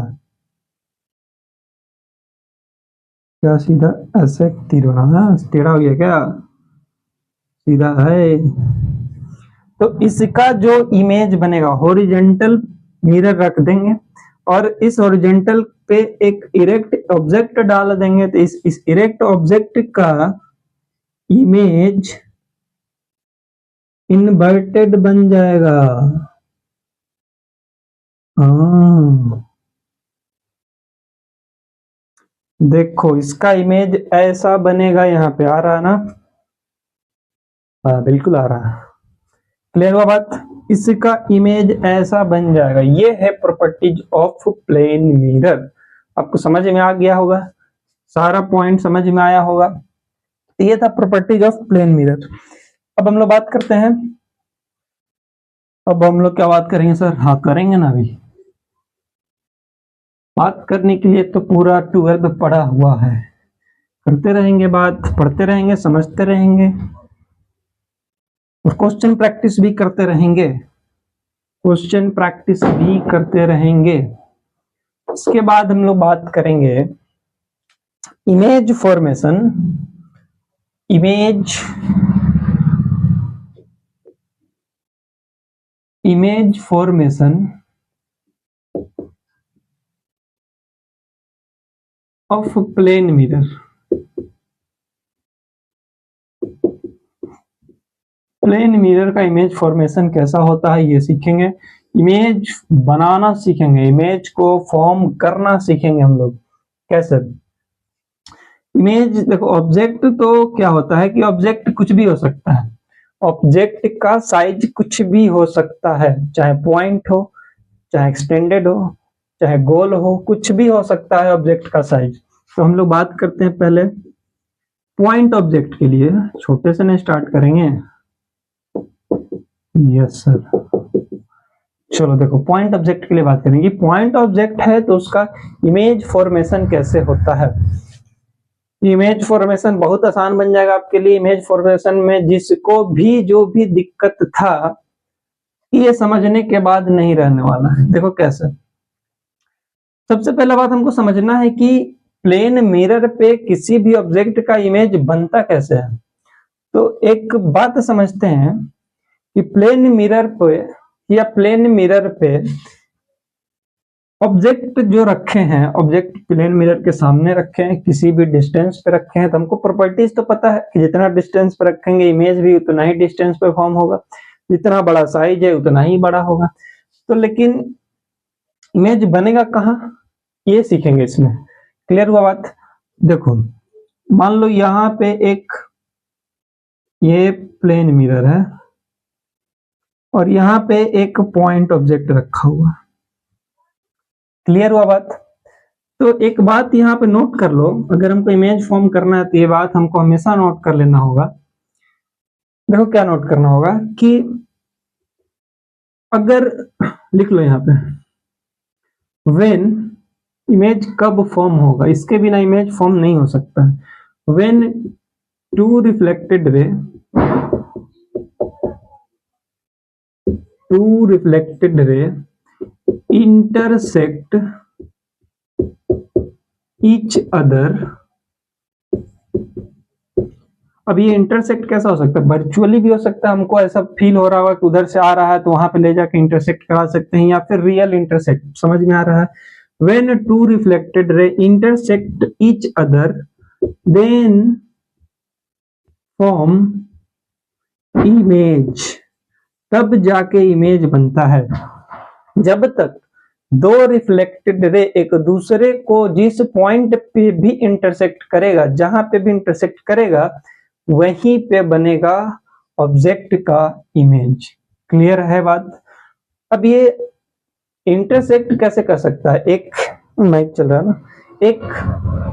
क्या सीधा? ऐसे तीर बना, टेढ़ा हो गया क्या? सीधा है। तो इसका जो इमेज बनेगा, हॉरिजॉन्टल मिरर रख देंगे और इस हॉरिजॉन्टल पे एक इरेक्ट ऑब्जेक्ट डाल देंगे, तो इस इरेक्ट ऑब्जेक्ट का इमेज इन्वर्टेड बन जाएगा। हाँ, देखो, इसका इमेज ऐसा बनेगा, यहाँ पे आ रहा है ना? हाँ, बिल्कुल आ रहा है। क्लियर हुआ बात? इसका इमेज ऐसा बन जाएगा। ये है प्रॉपर्टीज ऑफ प्लेन मिरर। आपको समझ में आ गया होगा, सारा पॉइंट समझ में आया होगा। ये था प्रॉपर्टीज ऑफ प्लेन मिरर। अब हम लोग बात करते हैं। अब हम लोग क्या बात करेंगे सर? हाँ, करेंगे ना। अभी बात करने के लिए तो पूरा 12 पढ़ा हुआ है, करते रहेंगे बात, पढ़ते रहेंगे, समझते रहेंगे, और क्वेश्चन प्रैक्टिस भी करते रहेंगे। इसके बाद हम लोग बात करेंगे image formation. Image formation of plane mirror. Plane mirror का इमेज फॉर्मेशन कैसा होता है ये सीखेंगे। इमेज बनाना सीखेंगे, इमेज को फॉर्म करना सीखेंगे हम लोग। कैसे? इमेज देखो, ऑब्जेक्ट तो क्या होता है कि ऑब्जेक्ट कुछ भी हो सकता है, ऑब्जेक्ट का साइज कुछ भी हो सकता है, चाहे पॉइंट हो, चाहे एक्सटेंडेड हो, चाहे गोल हो, कुछ भी हो सकता है ऑब्जेक्ट का साइज। तो हम लोग बात करते हैं पहले पॉइंट ऑब्जेक्ट के लिए, छोटे से नहीं स्टार्ट करेंगे। Yes sir. चलो देखो, पॉइंट ऑब्जेक्ट के लिए बात करेंगे। पॉइंट ऑब्जेक्ट है तो उसका इमेज फॉर्मेशन कैसे होता है। इमेज फॉर्मेशन बहुत आसान बन जाएगा आपके लिए। इमेज फॉर्मेशन में जिसको भी जो भी दिक्कत था, ये समझने के बाद नहीं रहने वाला है। देखो कैसे, सबसे पहला बात हमको समझना है कि प्लेन मिरर पे किसी भी ऑब्जेक्ट का इमेज बनता कैसे है। तो एक बात समझते हैं कि प्लेन मिरर पे या प्लेन मिरर पे ऑब्जेक्ट जो रखे हैं, ऑब्जेक्ट प्लेन मिरर के सामने रखे हैं, किसी भी डिस्टेंस पे रखे हैं, तो हमको प्रॉपर्टीज तो पता है कि जितना डिस्टेंस पे रखेंगे इमेज भी उतना ही डिस्टेंस पे फॉर्म होगा, जितना बड़ा साइज है उतना ही बड़ा होगा। तो लेकिन इमेज बनेगा कहाँ, ये सीखेंगे इसमें। क्लियर हुआ बात? देखो मान लो यहाँ पे एक ये प्लेन मिरर है और यहाँ पे एक पॉइंट ऑब्जेक्ट रखा हुआ। क्लियर हुआ बात? तो एक बात यहाँ पे नोट कर लो, अगर हमको इमेज फॉर्म करना है तो ये बात हमको हमेशा नोट कर लेना होगा। देखो क्या नोट करना होगा कि अगर लिख लो यहाँ पे व्हेन इमेज कब फॉर्म होगा, इसके बिना इमेज फॉर्म नहीं हो सकता। When two reflected ray intersect each other। अब ये इंटरसेक्ट कैसा हो सकता है? वर्चुअली भी हो सकता है, हमको ऐसा फील हो रहा होगा कि उधर से आ रहा है तो वहां पे ले जाके इंटरसेक्ट करा सकते हैं, या फिर रियल इंटरसेक्ट। समझ में आ रहा है? When two reflected ray intersect each other, then form image। तब जाके इमेज बनता है। जब तक दो रिफ्लेक्टेड रे एक दूसरे को जिस पॉइंट पे भी इंटरसेक्ट करेगा, जहां पे भी इंटरसेक्ट करेगा, वहीं पे बनेगा ऑब्जेक्ट का इमेज। क्लियर है बात? अब ये इंटरसेक्ट कैसे कर सकता है? एक माइक चल रहा है ना, एक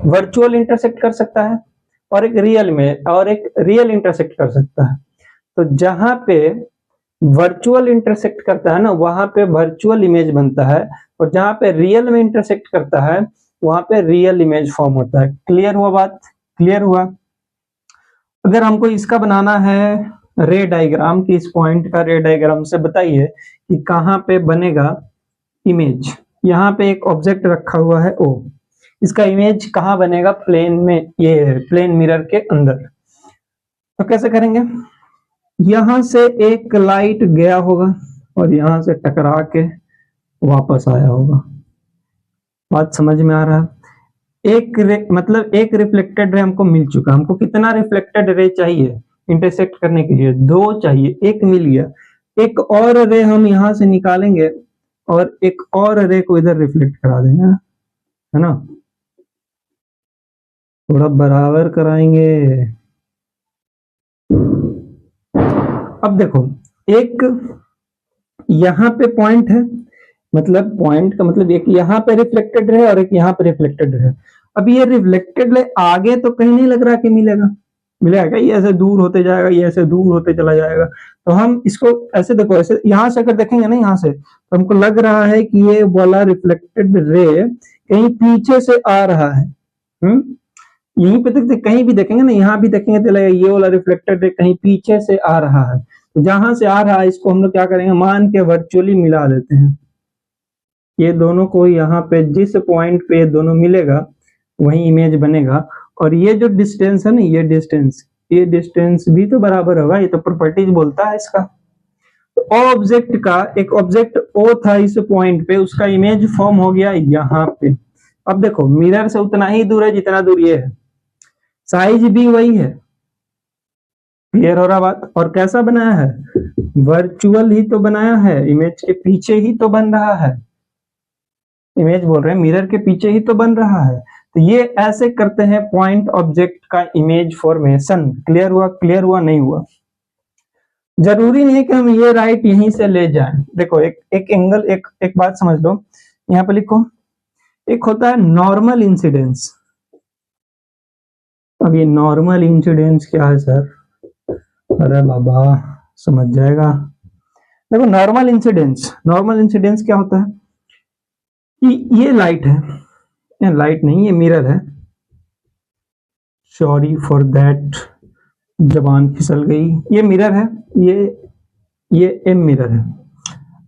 वर्चुअल इंटरसेक्ट कर सकता है और एक रियल इंटरसेक्ट कर सकता है। तो जहां पे वर्चुअल इंटरसेक्ट करता है ना, वहां पे वर्चुअल इमेज बनता है, और जहां पे रियल में इंटरसेक्ट करता है वहां पे रियल इमेज फॉर्म होता है। क्लियर हुआ बात? क्लियर हुआ? अगर हमको इसका बनाना है रे डायग्राम की, इस पॉइंट का रे डायग्राम से बताइए कि कहां पे बनेगा इमेज। यहाँ पे एक ऑब्जेक्ट रखा हुआ है ओ, इसका इमेज कहाँ बनेगा? प्लेन में, ये प्लेन मिरर के अंदर। तो कैसे करेंगे? यहां से एक लाइट गया होगा और यहां से टकरा के वापस आया होगा। बात समझ में आ रहा है? मतलब एक रिफ्लेक्टेड रे हमको मिल चुका। हमको कितना रिफ्लेक्टेड रे चाहिए इंटरसेक्ट करने के लिए? 2 चाहिए, एक मिल गया। एक और रे हम यहां से निकालेंगे और एक और रे को इधर रिफ्लेक्ट करा देंगे, है ना? थोड़ा बराबर कराएंगे। अब देखो, एक यहाँ पे पॉइंट है, मतलब पॉइंट का मतलब एक यहाँ पे रिफ्लेक्टेड है और एक यहाँ पे रिफ्लेक्टेड है। अब ये रिफ्लेक्टेड है, आगे तो कहीं नहीं लग रहा कि मिलेगा, ये ऐसे दूर होते जाएगा, ये ऐसे दूर होते चला जाएगा। तो हम इसको ऐसे देखो, ऐसे यहाँ से अगर देखेंगे ना, यहाँ से तो हमको लग रहा है कि ये वाला रिफ्लेक्टेड रे कहीं पीछे से आ रहा है। यहीं पे देखते, कहीं भी देखेंगे ना, यहाँ भी देखेंगे तो लगेगा ये वाला रिफ्लेक्टेड रे कहीं पीछे से आ रहा है। तो जहां से आ रहा है इसको हम लोग क्या करेंगे, मान के वर्चुअली मिला देते हैं। ये दोनों को यहाँ पे जिस पॉइंट पे ये दोनों मिलेगा वही इमेज बनेगा। और ये जो डिस्टेंस है ना, ये डिस्टेंस भी तो बराबर होगा, ये तो प्रॉपर्टीज बोलता है इसका। तो ऑब्जेक्ट का, एक ऑब्जेक्ट ओ था इस पॉइंट पे, उसका इमेज फॉर्म हो गया यहाँ पे। अब देखो, मिरर से उतना ही दूर है जितना दूर ये है, साइज भी वही है। क्लियर हो रहा बात? और कैसा बनाया है? वर्चुअल ही तो बनाया है, इमेज के पीछे ही तो बन रहा है, इमेज बोल रहे हैं मिरर के पीछे ही तो बन रहा है। तो ये ऐसे करते हैं पॉइंट ऑब्जेक्ट का इमेज फॉर्मेशन। क्लियर हुआ? क्लियर हुआ? नहीं हुआ? जरूरी नहीं कि हम ये राइट यहीं से ले जाएं। देखो एक एंगल, एक बात समझ लो, यहाँ पे लिखो, एक होता है नॉर्मल इंसिडेंस। अब ये नॉर्मल इंसिडेंस क्या है सर? अरे बाबा समझ जाएगा। देखो नॉर्मल इंसिडेंस क्या होता है कि ये लाइट है, ये लाइट नहीं, ये मिरर है। सॉरी फॉर दैट, जबान फिसल गई। ये मिरर है, ये एम मिरर है।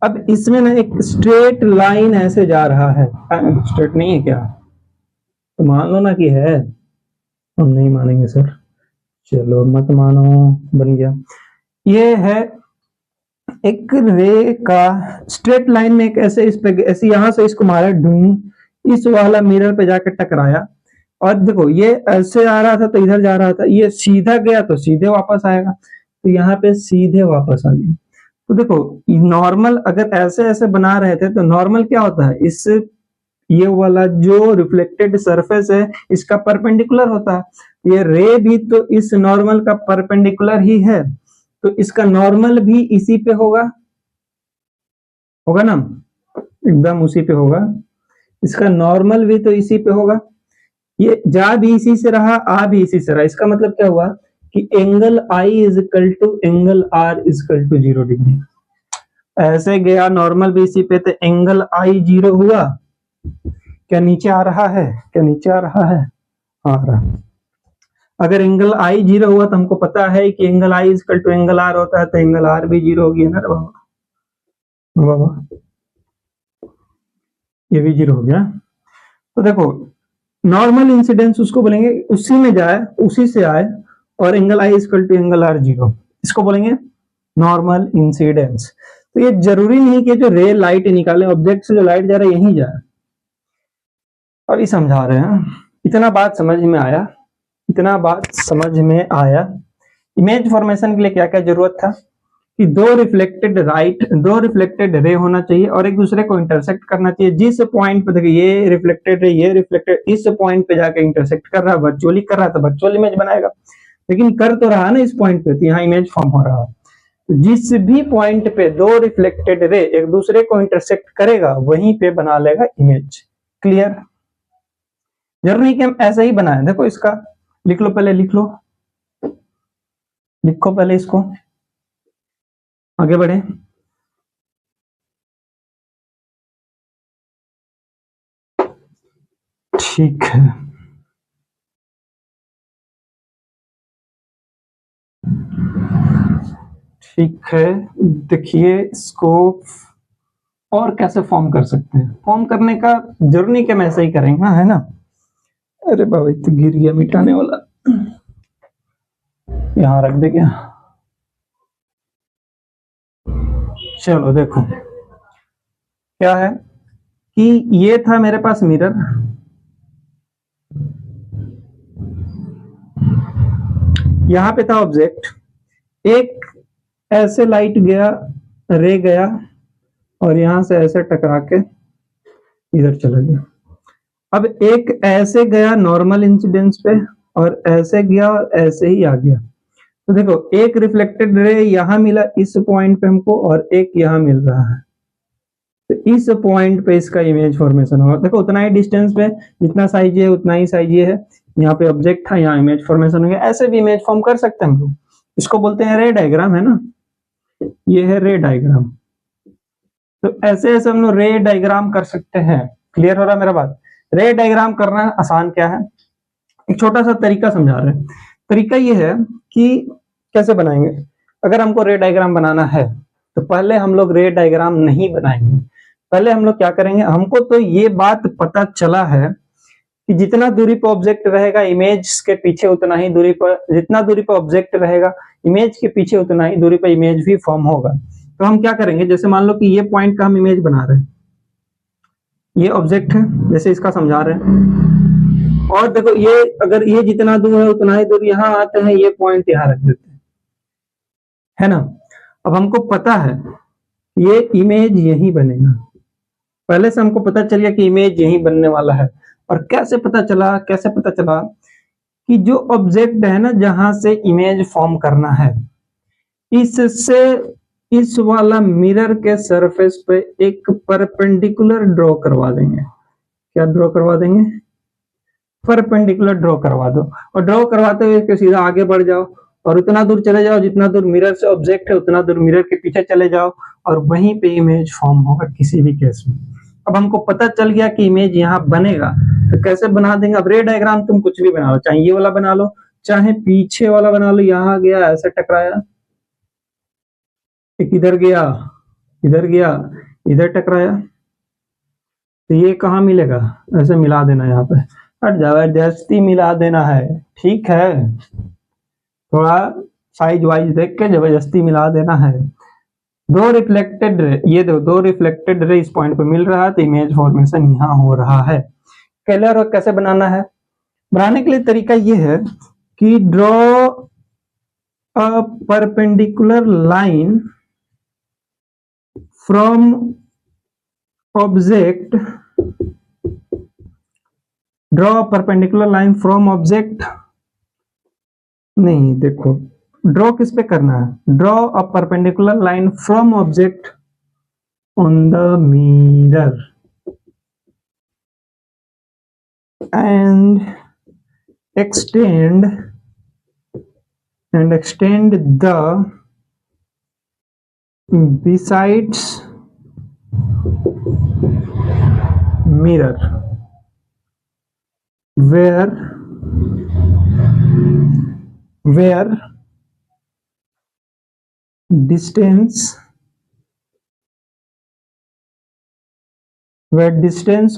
अब इसमें ना एक स्ट्रेट लाइन ऐसे जा रहा है, स्ट्रेट नहीं है क्या? तो मान लो ना कि है, हम नहीं मानेंगे सर, चलो मत मानो, बन गया। ये है एक रे का स्ट्रेट लाइन में एक ऐसे, इस पे ऐसे यहां से इसको मारा ढूंढ, इस वाला मिरर पे जाकर टकराया, और देखो ये ऐसे आ रहा था तो इधर जा रहा था, ये सीधा गया तो सीधे वापस आएगा, तो यहाँ पे सीधे वापस आ गया। तो देखो नॉर्मल अगर ऐसे ऐसे बना रहे थे तो नॉर्मल क्या होता है, इस ये वाला जो रिफ्लेक्टेड सरफेस है इसका परपेंडिकुलर होता है। ये रे भी तो इस नॉर्मल का परपेंडिकुलर ही है, तो इसका नॉर्मल भी इसी पे होगा, होगा ना, एकदम उसी पे होगा। इसका नॉर्मल भी तो इसी पे होगा। ये जा भी इसी से रहा, आ भी इसी से रहा। इसका मतलब क्या हुआ कि angle I is equal to angle R is equal to 0 degree. ऐसे गया नॉर्मल भी इसी पे, तो एंगल आई 0 हुआ। क्या नीचे आ रहा है? क्या नीचे आ रहा है? आ रहा। अगर एंगल आई 0 हुआ तो हमको पता है कि angle I is equal to angle R होता है, तो एंगल आर भी 0 होगी ना बाबा, ये भी 0 हो गया। तो देखो नॉर्मल इंसिडेंस उसको बोलेंगे उसी में जाए, उसी से आए, और angle I equal to angle R 0, इसको बोलेंगे नॉर्मल इंसिडेंस। तो ये जरूरी नहीं कि जो रे लाइट निकाले ऑब्जेक्ट से, जो लाइट जा रहा है यहीं जाए। और ये समझा रहे हैं, इतना बात समझ में आया, इतना बात समझ में आया। इमेज फॉर्मेशन के लिए क्या क्या जरूरत था कि दो रिफ्लेक्टेड रे होना चाहिए और एक दूसरे को इंटरसेक्ट करना चाहिए। जिस पॉइंट पे देखिए ये रिफ्लेक्टेड रे, ये रिफ्लेक्टेड, इस पॉइंट पे जाके इंटरसेक्ट कर रहा है, वर्चुअली कर रहा था, वर्चुअल इमेज बनाएगा, लेकिन कर तो रहा ना इस पॉइंट पे, तो यहाँ इमेज फॉर्म हो रहा है। जिस भी पॉइंट पे दो रिफ्लेक्टेड रे एक दूसरे को इंटरसेक्ट करेगा वहीं पे बना लेगा इमेज। क्लियर? जरूरी नहीं कि हम ऐसा ही बनाएं। देखो इसका लिख लो, पहले लिख लो, लिखो पहले इसको, आगे बढ़े। ठीक है, ठीक है। देखिए इसको और कैसे फॉर्म कर सकते हैं। फॉर्म करने का जरूरी नहीं कि हम ऐसा ही करेंगे, हाँ है ना। अरे बाबा तो गिर गया मिटाने वाला, यहाँ रख दे क्या। चलो देखो क्या है कि ये था मेरे पास मिरर, यहां पे था ऑब्जेक्ट, एक ऐसे लाइट गया, रे गया, और यहां से ऐसे टकरा के इधर चला गया। अब एक ऐसे गया नॉर्मल इंसिडेंस पे, और ऐसे गया और ऐसे ही आ गया। तो देखो एक रिफ्लेक्टेड रे यहां मिला इस पॉइंट पे हमको, और एक यहां मिल रहा है, तो इस पॉइंट पे इसका इमेज फॉर्मेशन होगा। देखो उतना ही डिस्टेंस पे, जितना साइज है उतना ही साइज ये है। यहाँ पे ऑब्जेक्ट था, यहाँ इमेज फॉर्मेशन हो गया। ऐसे भी इमेज फॉर्म कर सकते हैं हम लोग, इसको बोलते हैं रे डायग्राम, है ना, ये है रे डायग्राम। तो ऐसे ऐसे हम लोग रे डायग्राम कर सकते हैं। क्लियर हो रहा है मेरा बात? रे डायग्राम करना आसान क्या है, एक छोटा सा तरीका समझा रहे हैं। तरीका ये है कि कैसे बनाएंगे। अगर हमको रे डायग्राम बनाना है तो पहले हम लोग रे डायग्राम नहीं बनाएंगे। पहले हम लोग क्या करेंगे, हमको तो ये बात पता चला है कि जितना दूरी पर ऑब्जेक्ट रहेगा इमेज के पीछे उतना ही दूरी पर, जितना दूरी पर ऑब्जेक्ट रहेगा इमेज के पीछे उतना ही दूरी पर इमेज भी फॉर्म होगा। तो हम क्या करेंगे, जैसे मान लो कि ये पॉइंट का हम इमेज बना रहे हैं, ये ऑब्जेक्ट है जैसे इसका समझा रहे हैं, और देखो ये अगर ये जितना दूर है उतना ही दूर यहाँ आते हैं, ये पॉइंट यहाँ रख देते हैं, है ना। अब हमको पता है ये इमेज यही बनेगा, पहले से हमको पता चल गया कि इमेज यही बनने वाला है। और कैसे पता चला, कैसे पता चला कि जो ऑब्जेक्ट है ना जहां से इमेज फॉर्म करना है, इससे इस वाला मिरर के सरफेस पे एक परपेंडिकुलर ड्रॉ करवा देंगे। क्या ड्रॉ करवा देंगे? परपेंडिकुलर ड्रॉ करवा दो। और ड्रॉ करवाते हुए सीधा आगे बढ़ जाओ और उतना दूर चले जाओ जितना दूर मिरर से ऑब्जेक्ट है, उतना दूर मिरर के पीछे चले जाओ और वहीं पे इमेज फॉर्म होगा किसी भी केस में। अब हमको पता चल गया कि इमेज यहाँ बनेगा, तो कैसे बना देंगे? अब रे डायग्राम तुम कुछ भी बना लो, चाहे ये वाला बना लो, चाहे पीछे वाला बना लो। यहाँ गया, ऐसे टकराया, एक इधर गया, इधर गया, इधर टकराया, तो ये कहाँ मिलेगा? ऐसे मिला देना, यहाँ पे और जबरदस्ती मिला देना है, ठीक है? थोड़ा साइज वाइज देख के जबरदस्ती मिला देना है। दो रिफ्लेक्टेड रे, ये देखो दो रिफ्लेक्टेड रे इस पॉइंट पे मिल रहा है, तो इमेज फॉर्मेशन यहाँ हो रहा है। स्केलर और कैसे बनाना है? बनाने के लिए तरीका ये है कि draw a perpendicular line from object, draw perpendicular line from object, नहीं देखो ड्रॉ किस पे करना है? Draw a perpendicular line from object on the mirror and extend the besides mirror where distance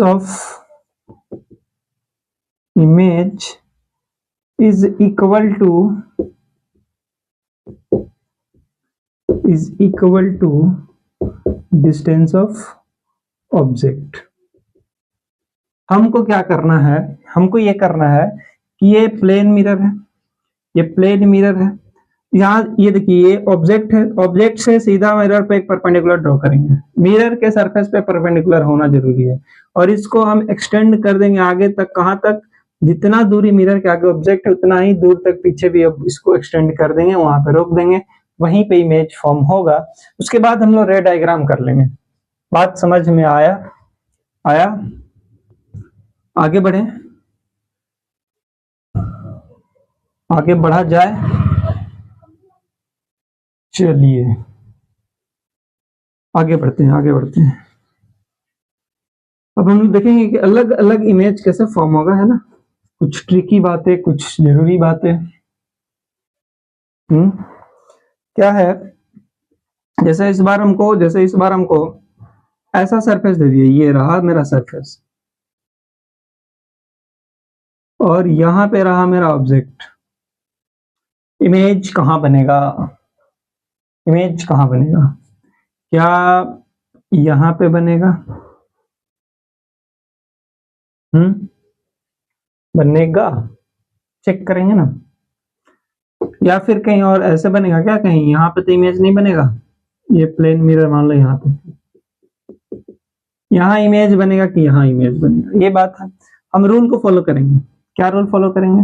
of image is equal to distance of object। हमको क्या करना है? हमको ये करना है कि ये प्लेन मिरर है, ये प्लेन मिरर है, यहाँ ये देखिए ये ऑब्जेक्ट है, ऑब्जेक्ट से सीधा मिरर पे एक परपेंडिकुलर ड्रॉ करेंगे। मिरर के सरफेस पे परपेंडिकुलर होना जरूरी है और इसको हम एक्सटेंड कर देंगे आगे तक। कहाँ तक? जितना दूरी मिरर के आगे ऑब्जेक्ट है उतना ही दूर तक पीछे भी अब इसको एक्सटेंड कर देंगे, वहां पे रोक देंगे, वहीं पे इमेज फॉर्म होगा। उसके बाद हम लोग रे डायग्राम कर लेंगे। बात समझ में आया? आगे बढ़े, आगे बढ़ा जाए। चलिए आगे बढ़ते हैं। अब हम देखेंगे कि अलग अलग इमेज कैसे फॉर्म होगा, है ना? कुछ ट्रिकी बातें, कुछ जरूरी बातें। क्या है? जैसे इस बार हमको ऐसा सरफेस दे दिया, ये रहा मेरा सरफेस और यहां पे रहा मेरा ऑब्जेक्ट। इमेज कहां बनेगा? क्या यहां पे बनेगा? बनेगा, चेक करेंगे ना। या फिर कहीं और ऐसे बनेगा क्या? कहीं यहाँ पे तो इमेज नहीं बनेगा। ये प्लेन मिरर मान लो, यहाँ पे यहाँ इमेज बनेगा कि यहाँ इमेज बनेगा? ये बात है। हम रूल को फॉलो करेंगे। क्या रूल फॉलो करेंगे?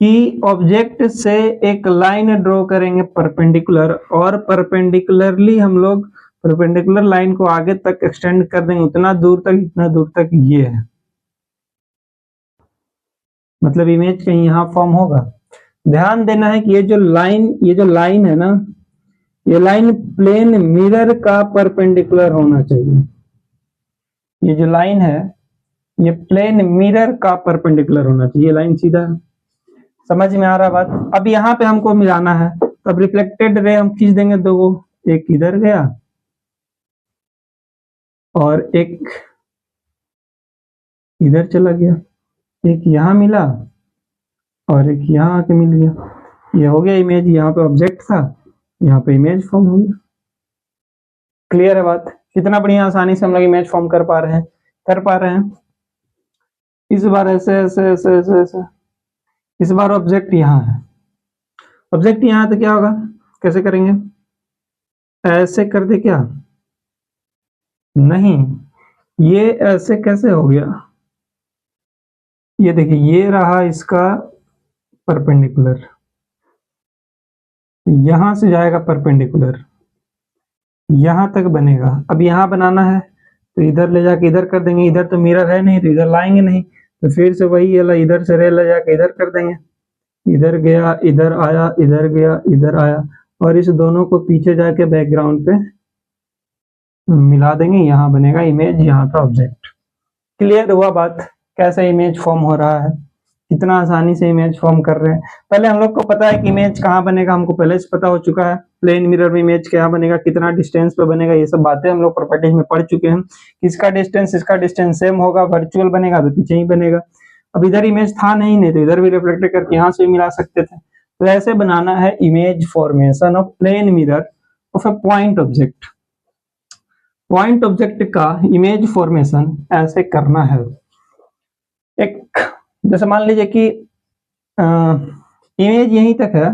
कि ऑब्जेक्ट से एक लाइन ड्रॉ करेंगे परपेंडिकुलर, और परपेंडिकुलरली हम लोग परपेंडिकुलर लाइन को आगे तक एक्सटेंड कर देंगे उतना दूर तक, इतना दूर तक ये है, मतलब इमेज कहीं यहाँ फॉर्म होगा। ध्यान देना है कि ये जो लाइन है ना, ये लाइन प्लेन मिरर का परपेंडिकुलर होना चाहिए। ये जो लाइन है ये प्लेन मिरर का परपेंडिकुलर होना चाहिए, लाइन सीधा। समझ में आ रहा बात? अब यहाँ पे हमको मिलाना है, तो अब रिफ्लेक्टेड रे हम खींच देंगे दो, एक इधर गया और एक इधर चला गया, एक यहाँ मिला और एक यहाँ आके मिल गया। ये हो गया इमेज। यहाँ पे ऑब्जेक्ट था, यहाँ पे इमेज फॉर्म हो गया। क्लियर है बात? कितना बढ़िया आसानी से हम लोग इमेज फॉर्म कर पा रहे हैं। इस बार ऐसे। इस बार ऑब्जेक्ट यहाँ है, ऑब्जेक्ट यहाँ तो क्या होगा? कैसे करेंगे? ऐसे कर दे क्या? नहीं, ये ऐसे कैसे हो गया? ये देखिए, ये रहा इसका परपेंडिकुलर, यहां से जाएगा परपेंडिकुलर, यहां तक बनेगा। अब यहां बनाना है तो इधर ले जाके इधर कर देंगे, इधर तो मिरर है नहीं तो इधर लाएंगे नहीं, तो फिर से वही वाला इधर से रे ले जाके इधर कर देंगे, इधर गया इधर आया, इधर गया इधर आया, और इस दोनों को पीछे जाके बैकग्राउंड पे मिला देंगे, यहाँ बनेगा इमेज, यहाँ था ऑब्जेक्ट। क्लियर हुआ बात, कैसे इमेज फॉर्म हो रहा है, कितना आसानी से इमेज फॉर्म कर रहे हैं। पहले हम लोग को पता है कि इमेज कहाँ बनेगा, हमको पहले से पता हो चुका है। प्लेन मिरर में इमेज क्या बनेगा, कितना डिस्टेंस पे बनेगा, ये सब बातें हम लोग प्रॉपर्टीज में पढ़ चुके हैं। इसका डिस्टेंस सेम होगा, वर्चुअल बनेगा तो पीछे ही बनेगा। अब इधर इमेज था नहीं तो इधर भी रिफ्लेक्ट करके यहाँ से भी मिला सकते थे। तो ऐसे बनाना है image formation of plane mirror of a point object. Point object का इमेज फॉर्मेशन ऐसे करना है। एक जैसे मान लीजिए कि इमेज यहीं तक है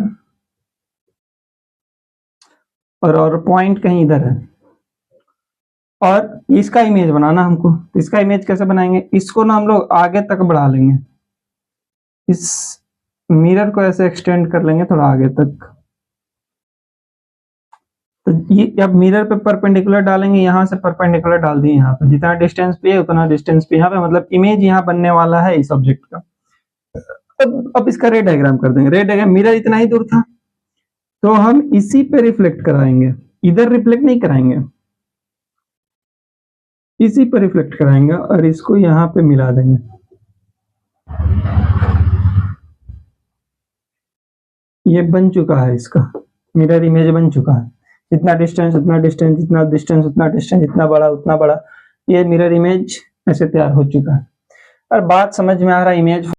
और पॉइंट कहीं इधर है, और इसका इमेज बनाना हमको। तो इसका इमेज कैसे बनाएंगे, इसको ना हम लोग आगे तक बढ़ा लेंगे, इस मिरर को ऐसे एक्सटेंड कर लेंगे थोड़ा आगे तक। तो ये अब मिरर पे परपेंडिकुलर डालेंगे, यहाँ से परपेंडिकुलर डाल दिए, यहाँ पे जितना डिस्टेंस पे है उतना डिस्टेंस पे यहाँ पे, मतलब इमेज यहाँ बनने वाला है इस ऑब्जेक्ट का। अब इसका रे डायग्राम कर देंगे। रे डायग्राम, मिरर इतना ही दूर था तो हम इसी पे रिफ्लेक्ट कराएंगे, इधर रिफ्लेक्ट नहीं कराएंगे, इसी पे रिफ्लेक्ट कराएंगे और इसको यहाँ पे मिला देंगे। ये बन चुका है, इसका मिरर इमेज बन चुका है। इतना डिस्टेंस उतना डिस्टेंस, इतना डिस्टेंस उतना डिस्टेंस, इतना बड़ा उतना बड़ा, ये मिरर इमेज ऐसे तैयार हो चुका है। और बात समझ में आ रहा है इमेज